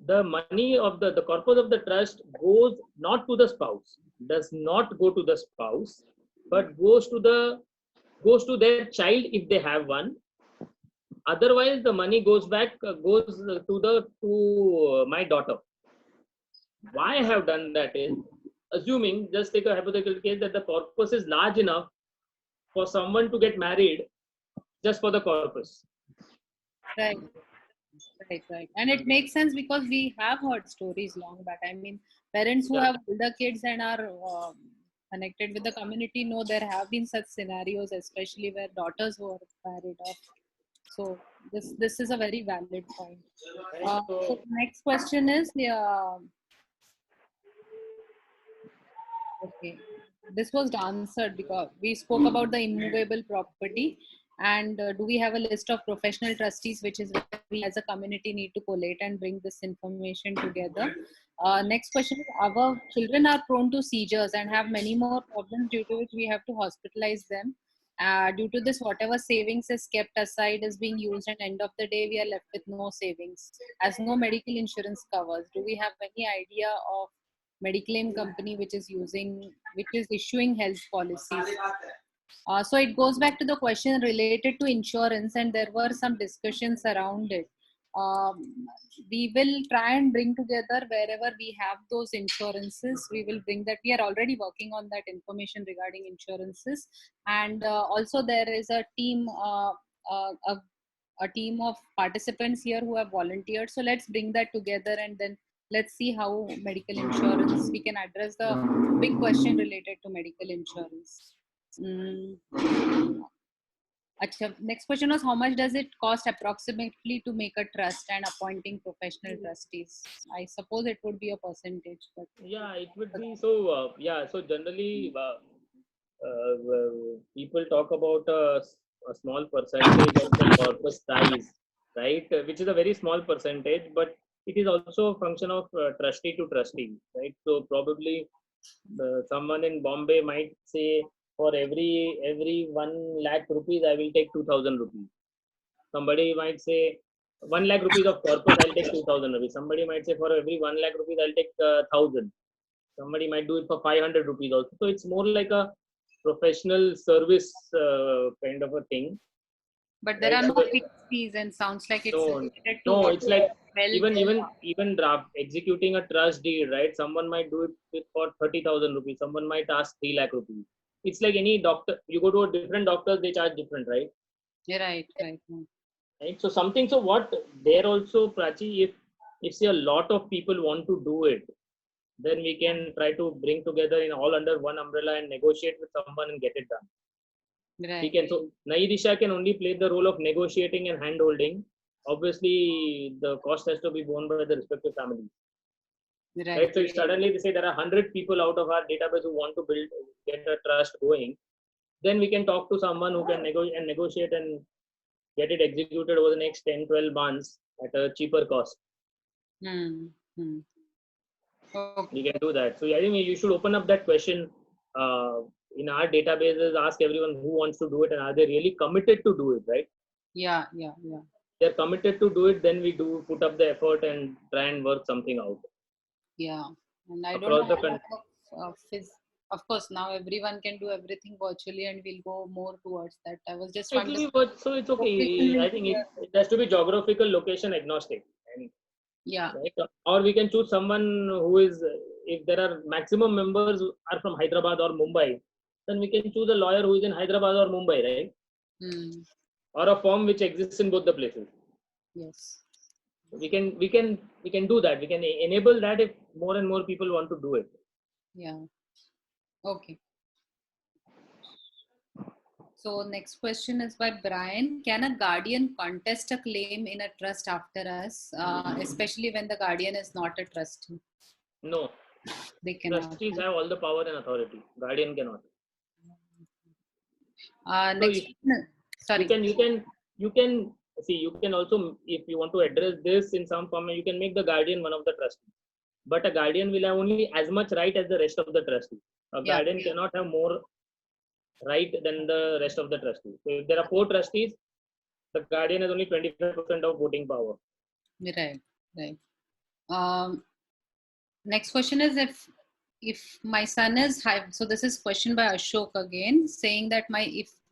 Speaker 1: the money of the corpus of the trust goes not to the spouse, does not go to the spouse, but goes to their child if they have one. Otherwise, the money goes to my daughter. Why I have done that is, assuming, just take a hypothetical case, that the corpus is large enough for someone to get married just for the corpus.
Speaker 3: Right. And it makes sense because we have heard stories long back. I mean, parents who have older kids and are connected with the community know there have been such scenarios, especially where daughters were married off. So this is a very valid point. So next question is, okay, this was answered because we spoke about the immovable property. And do we have a list of professional trustees, which is where we as a community need to collate and bring this information together? Next question is, our children are prone to seizures and have many more problems, due to which we have to hospitalize them. Due to this, whatever savings is kept aside is being used, and end of the day, we are left with no savings, as no medical insurance covers. Do we have any idea of Mediclaim company which is issuing health policies? So it goes back to the question related to insurance, and there were some discussions around it. We will try and bring together wherever we have those insurances. We will bring that. We are already working on that information regarding insurances, and also there is a team, a team of participants here who have volunteered. So let's bring that together, and then let's see how medical insurance, we can address the big question related to medical insurance. Achha, next question was, how much does it cost approximately to make a trust and appointing professional trustees? I suppose it would be a percentage, but
Speaker 1: yeah, it would be. So so generally people talk about a small percentage of the corpus size, right? Which is a very small percentage, but it is also a function of trustee to trustee, right? So probably someone in Bombay might say, for every 1 lakh rupees, I will take 2,000 rupees. Somebody might say, 1 lakh rupees of corpus, I'll take 2,000 rupees. Somebody might say, for every 1 lakh rupees, I'll take 1,000. Somebody might do it for 500 rupees also. So it's more like a professional service kind of a thing.
Speaker 3: But there are no fixed fees, and sounds like it's related to
Speaker 1: it's like even draft executing a trust deed, right? Someone might do it for 30,000 rupees. Someone might ask 3 lakh rupees. It's like any doctor. You go to a different doctor, they charge different, right?
Speaker 3: Yeah, right.
Speaker 1: Right. So something. So what there also, Prachi, if say a lot of people want to do it, then we can try to bring together in all under one umbrella and negotiate with someone and get it done.
Speaker 3: Right.
Speaker 1: We can. So Naidisha can only play the role of negotiating and hand holding. Obviously, the cost has to be borne by the respective families. Right. So if suddenly they say there are 100 people out of our database who want to get a trust going, then we can talk to someone who can negotiate and get it executed over the next 10-12 months at a cheaper cost.
Speaker 3: Okay.
Speaker 1: We can do that. So I think you should open up that question in our databases, ask everyone who wants to do it and are they really committed to do it, right?
Speaker 3: Yeah.
Speaker 1: They're committed to do it, then we do put up the effort and try and work something out.
Speaker 3: Yeah. And I don't know, of course, now everyone can do everything virtually, and we'll go more towards that. I was just wondering.
Speaker 1: So it's okay. I think it has to be geographical location agnostic. And,
Speaker 3: yeah.
Speaker 1: Right? Or we can choose someone who is, if there are maximum members are from Hyderabad or Mumbai, then we can choose a lawyer who is in Hyderabad or Mumbai, right? Or a firm which exists in both the places.
Speaker 3: Yes.
Speaker 1: We can do that. We can enable that if more and more people want to do it.
Speaker 3: Yeah. Okay. So next question is by Brian. Can a guardian contest a claim in a trust after us, especially when the guardian is not a trustee?
Speaker 1: No.
Speaker 3: They cannot.
Speaker 1: Trustees have all the power and authority. Guardian cannot.
Speaker 3: Next, sorry.
Speaker 1: You can see, you can also, if you want to address this in some form, you can make the guardian one of the trustees. But a guardian will have only as much right as the rest of the trustees. A
Speaker 3: Yeah.
Speaker 1: guardian cannot have more right than the rest of the trustees. So if there are 4 trustees, the guardian has only 25% of voting power.
Speaker 3: Right, right. Next question is, if my son is high, so this is question by Ashok again, saying that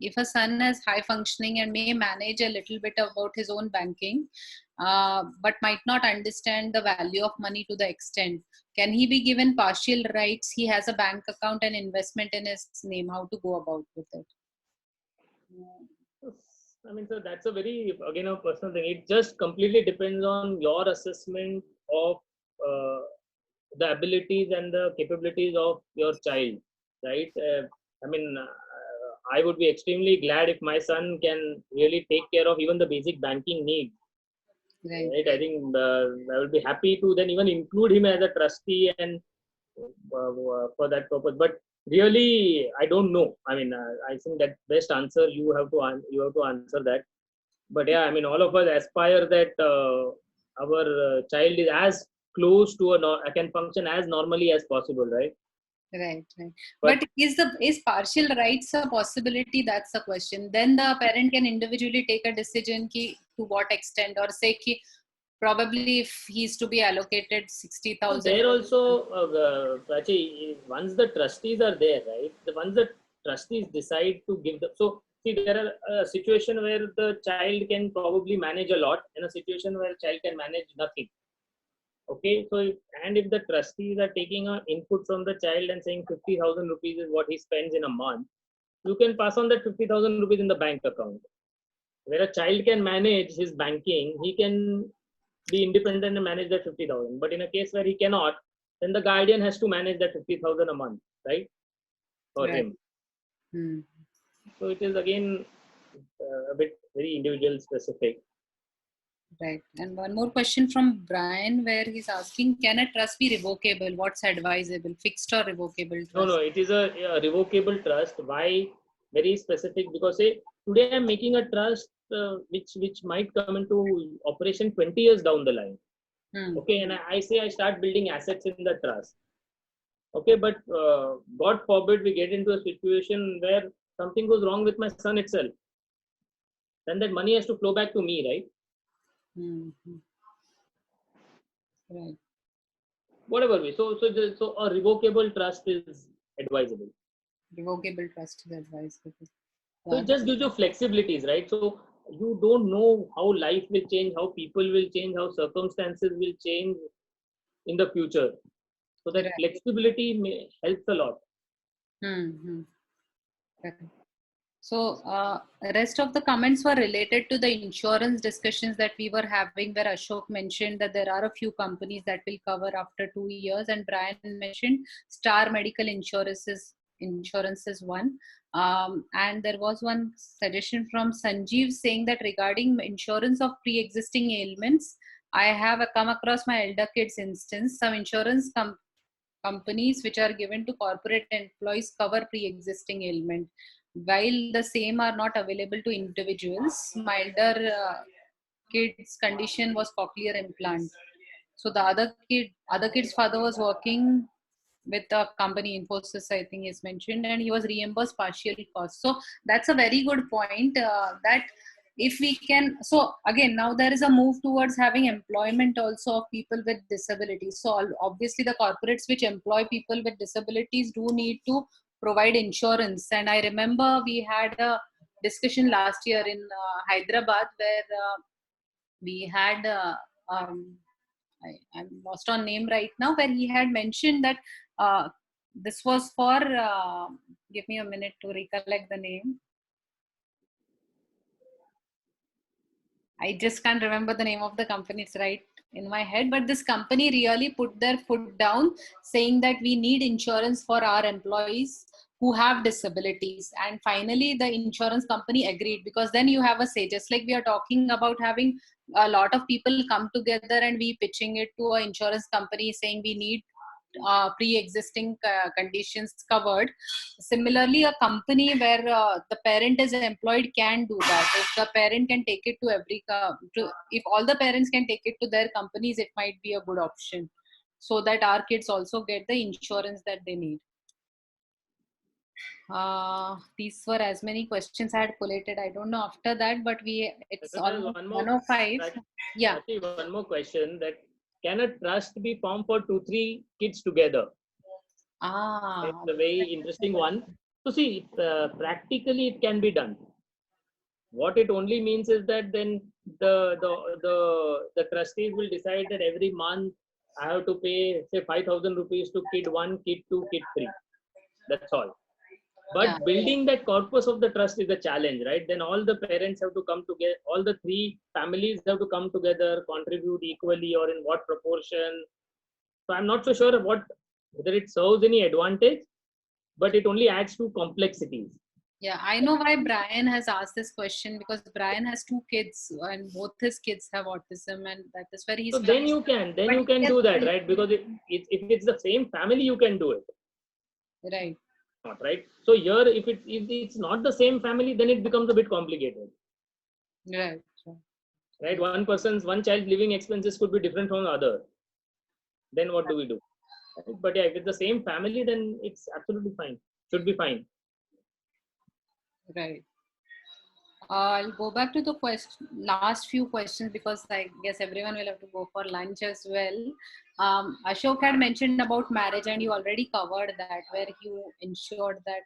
Speaker 3: if a son is high functioning and may manage a little bit about his own banking, but might not understand the value of money to the extent, can he be given partial rights? He has a bank account and investment in his name. How to go about with it?
Speaker 1: I mean, so that's a very, again, a personal thing. It just completely depends on your assessment of the abilities and the capabilities of your child, right? I mean, I would be extremely glad if my son can really take care of even the basic banking needs.
Speaker 3: Right.
Speaker 1: Right? I think I will be happy to then even include him as a trustee and for that purpose. But really, I don't know. I mean, I think that best answer you have to answer that. But yeah, I mean, all of us aspire that our child is as close to can function as normally as possible, right?
Speaker 3: Right, right.
Speaker 1: But-
Speaker 3: But is partial rights a possibility? That's the question. Then the parent can individually take a decision to what extent, or say probably if he's to be allocated 60,000.
Speaker 1: There also, Prachi, once the trustees are there, right? Once the trustees decide to give so see, there are a situation where the child can probably manage a lot, and a situation where child can manage nothing. Okay, so if the trustees are taking an input from the child and saying 50,000 rupees is what he spends in a month, you can pass on that 50,000 rupees in the bank account. Where a child can manage his banking, he can be independent and manage that 50,000. But in a case where he cannot, then the guardian has to manage that 50,000 a month, right? For
Speaker 3: Right.
Speaker 1: him.
Speaker 3: Hmm.
Speaker 1: So it is again a bit very individual specific.
Speaker 3: Right. And one more question from Brian, where he's asking, can a trust be revocable? What's advisable, fixed or revocable trust?
Speaker 1: No, it is a revocable trust. Why? Very specific, because say today I'm making a trust which might come into operation 20 years down the line.
Speaker 3: Hmm.
Speaker 1: Okay, and I say I start building assets in the trust. Okay, but God forbid we get into a situation where something goes wrong with my son itself. Then that money has to flow back to me, right?
Speaker 3: Mm-hmm. Right.
Speaker 1: Whatever way. So a revocable trust is advisable.
Speaker 3: Revocable trust is advisable.
Speaker 1: So it just gives you flexibilities, right? So you don't know how life will change, how people will change, how circumstances will change in the future. So that
Speaker 3: Right.
Speaker 1: flexibility helps a lot.
Speaker 3: Mm-hmm. Correct. So rest of the comments were related to the insurance discussions that we were having, where Ashok mentioned that there are a few companies that will cover after 2 years, and Brian mentioned Star Medical Insurance is one. And there was one suggestion from Sanjeev saying that regarding insurance of pre-existing ailments, I have come across my elder kids instance. Some insurance companies which are given to corporate employees cover pre-existing ailment, while the same are not available to individuals. My elder kid's condition was cochlear implant. So the other kid's father was working with a company, Infosys, I think is mentioned, and he was reimbursed partial cost. So that's a very good point, that if we can, so again, now there is a move towards having employment also of people with disabilities. So obviously the corporates which employ people with disabilities do need to provide insurance. And I remember we had a discussion last year in Hyderabad, where we had I'm lost on name right now, where he had mentioned that this was for give me a minute to recollect the name. I just can't remember the name of the company. It's right in my head, but this company really put their foot down, saying that we need insurance for our employees who have disabilities. And finally the insurance company agreed, because then you have a say, just like we are talking about having a lot of people come together and we pitching it to an insurance company saying we need pre-existing conditions covered. Similarly, a company where the parent is employed can do that. If the parent can take it to if all the parents can take it to their companies, it might be a good option, so that our kids also get the insurance that they need. These were as many questions I had collated. I don't know after that, but it's
Speaker 1: There's
Speaker 3: almost
Speaker 1: one more,
Speaker 3: 105. Yeah.
Speaker 1: Actually, one more question: that can a trust be formed for 2-3 kids together? It's a very interesting one. So see, practically it can be done. What it only means is that then the trustees will decide that every month I have to pay say 5,000 rupees to kid 1, kid 2, kid 3. That's all. But
Speaker 3: Yeah.
Speaker 1: building that corpus of the trust is a challenge, right? Then all the parents have to come together, all the 3 families have to come together, contribute equally or in what proportion. So I'm not so sure whether it serves any advantage, but it only adds to complexities.
Speaker 3: Yeah, I know why Brian has asked this question, because Brian has 2 kids and both his kids have autism, and that is where he's.
Speaker 1: So then you can do that, right? Because if it's the same family, you can do it.
Speaker 3: Right.
Speaker 1: Not right. So here, if it's not the same family, then it becomes a bit complicated.
Speaker 3: Right.
Speaker 1: Right. One child's living expenses could be different from the other. Then what do we do? Right? But yeah, if it's the same family, then it's absolutely fine. Should be fine.
Speaker 3: Right. I'll go back to the last few questions, because I guess everyone will have to go for lunch as well. Ashok had mentioned about marriage, and you already covered that, where you ensured that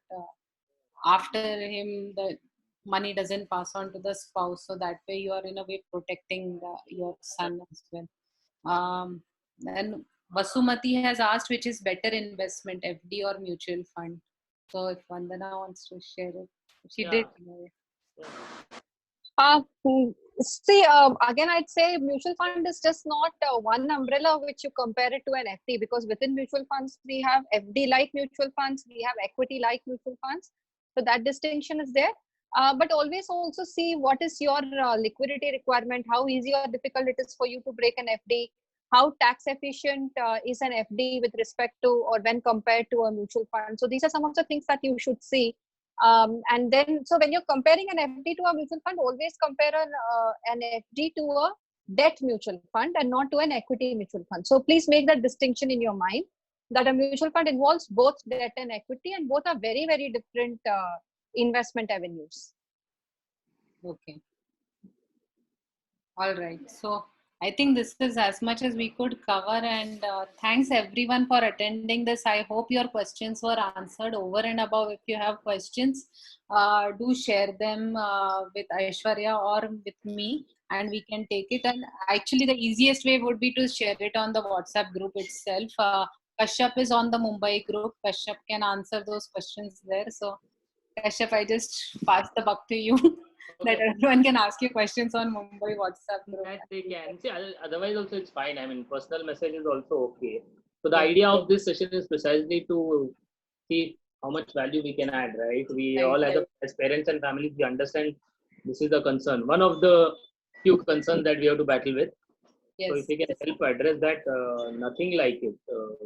Speaker 3: after him the money doesn't pass on to the spouse, so that way you are in a way protecting your son as well. Then Vasumati has asked which is better investment, FD or mutual fund. So if Vandana wants to share it, she did.
Speaker 2: See, again, I'd say mutual fund is just not one umbrella which you compare it to an FD, because within mutual funds, we have FD like mutual funds, we have equity like mutual funds. So that distinction is there. But always also see what is your liquidity requirement, how easy or difficult it is for you to break an FD, how tax efficient is an FD with respect to or when compared to a mutual fund. So these are some of the things that you should see. And then, so when you're comparing an FD to a mutual fund, always compare an FD to a debt mutual fund and not to an equity mutual fund. So please make that distinction in your mind, that a mutual fund involves both debt and equity, and both are very, very different investment avenues.
Speaker 3: Okay. All right. So I think this is as much as we could cover, and thanks everyone for attending this. I hope your questions were answered. Over and above, if you have questions, do share them with Aishwarya or with me, and we can take it. And actually the easiest way would be to share it on the WhatsApp group itself. Kashyap is on the Mumbai group. Kashyap can answer those questions there. So Kashyap, I just pass the buck to you. That everyone can ask you questions on Mumbai WhatsApp group.
Speaker 1: That they can. See, otherwise also it's fine. I mean, personal message is also okay. So the idea of this session is precisely to see how much value we can add, right? We all as parents and families, we understand this is the concern. One of the few concerns that we have to battle with.
Speaker 3: Yes.
Speaker 1: So if we can help address that, nothing like it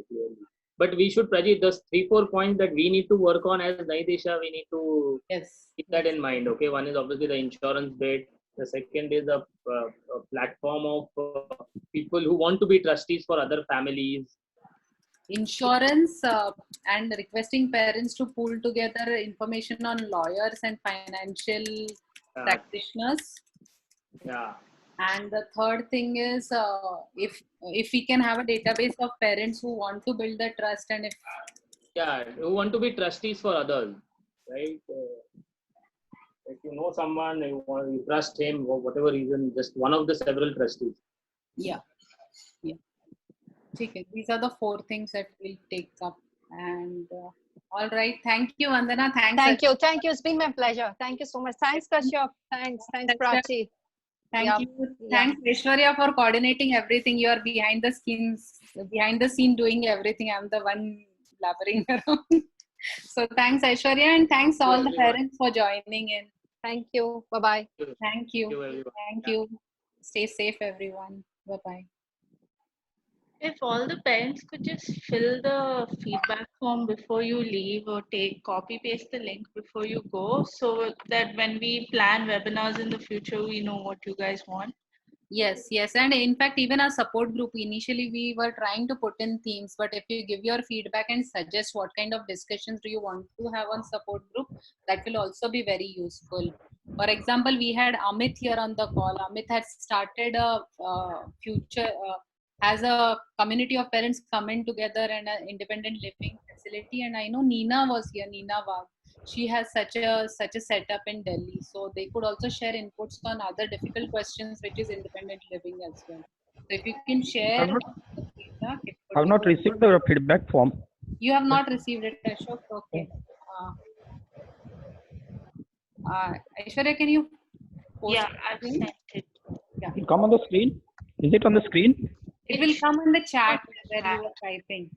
Speaker 1: clearly. But we should, Praji, just 3-4 points that we need to work on as Naidisha. We need to keep that in mind. Okay, one is obviously the insurance bit. The second is a platform of people who want to be trustees for other families.
Speaker 3: Insurance and requesting parents to pull together information on lawyers and financial practitioners.
Speaker 1: Yeah.
Speaker 3: And the third thing is if we can have a database of parents who want to build the trust, and
Speaker 1: who want to be trustees for others, right? If you know someone, you trust him for whatever reason, just one of the several trustees.
Speaker 3: Yeah. Okay. These are the 4 things that we'll take up. And all right. Thank you, Vandana.
Speaker 2: Thank you. It's been my pleasure. Thank you so much. Thanks, Kashyap. Thanks, Prachi.
Speaker 3: Thank you. Thanks, Aishwarya, for coordinating everything. You are behind the scene doing everything. I'm the one blabbering around. So thanks, Aishwarya, and thanks all the parents for joining in.
Speaker 2: Thank you. Bye-bye.
Speaker 3: Thank you. Thank you. Stay safe, everyone. Bye-bye.
Speaker 4: If all the parents could just fill the feedback form before you leave or copy paste the link before you go, so that when we plan webinars in the future, we know what you guys want.
Speaker 3: Yes, yes. And in fact, even our support group, initially we were trying to put in themes, but if you give your feedback and suggest what kind of discussions do you want to have on support group, that will also be very useful. For example, we had Amit here on the call. Amit has started a has a community of parents coming together and an independent living facility. And I know Nina was here, Nina Wag. She has such a setup in Delhi, so they could also share inputs on other difficult questions, which is independent living as well. So if you can share the feedback, it would
Speaker 6: I've
Speaker 3: be
Speaker 6: not
Speaker 3: good.
Speaker 6: received the feedback form.
Speaker 3: You have not received it, Ashok? Okay. Aishwarya, can you post
Speaker 4: Yeah,
Speaker 3: it?
Speaker 4: I've sent it.
Speaker 3: Yeah.
Speaker 6: It come on the screen? Is it on the screen?
Speaker 3: It will come in the chat where you are typing.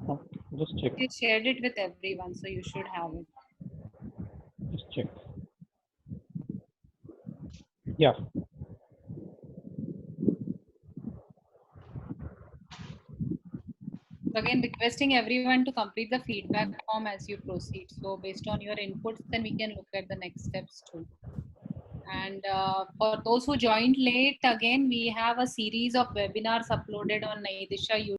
Speaker 6: Oh, just check.
Speaker 3: You shared it with everyone, so you should have it.
Speaker 6: Just check. Yeah.
Speaker 3: So again, requesting everyone to complete the feedback form as you proceed. So based on your inputs, then we can look at the next steps too. And for those who joined late, again, we have a series of webinars uploaded on Naidisha YouTube.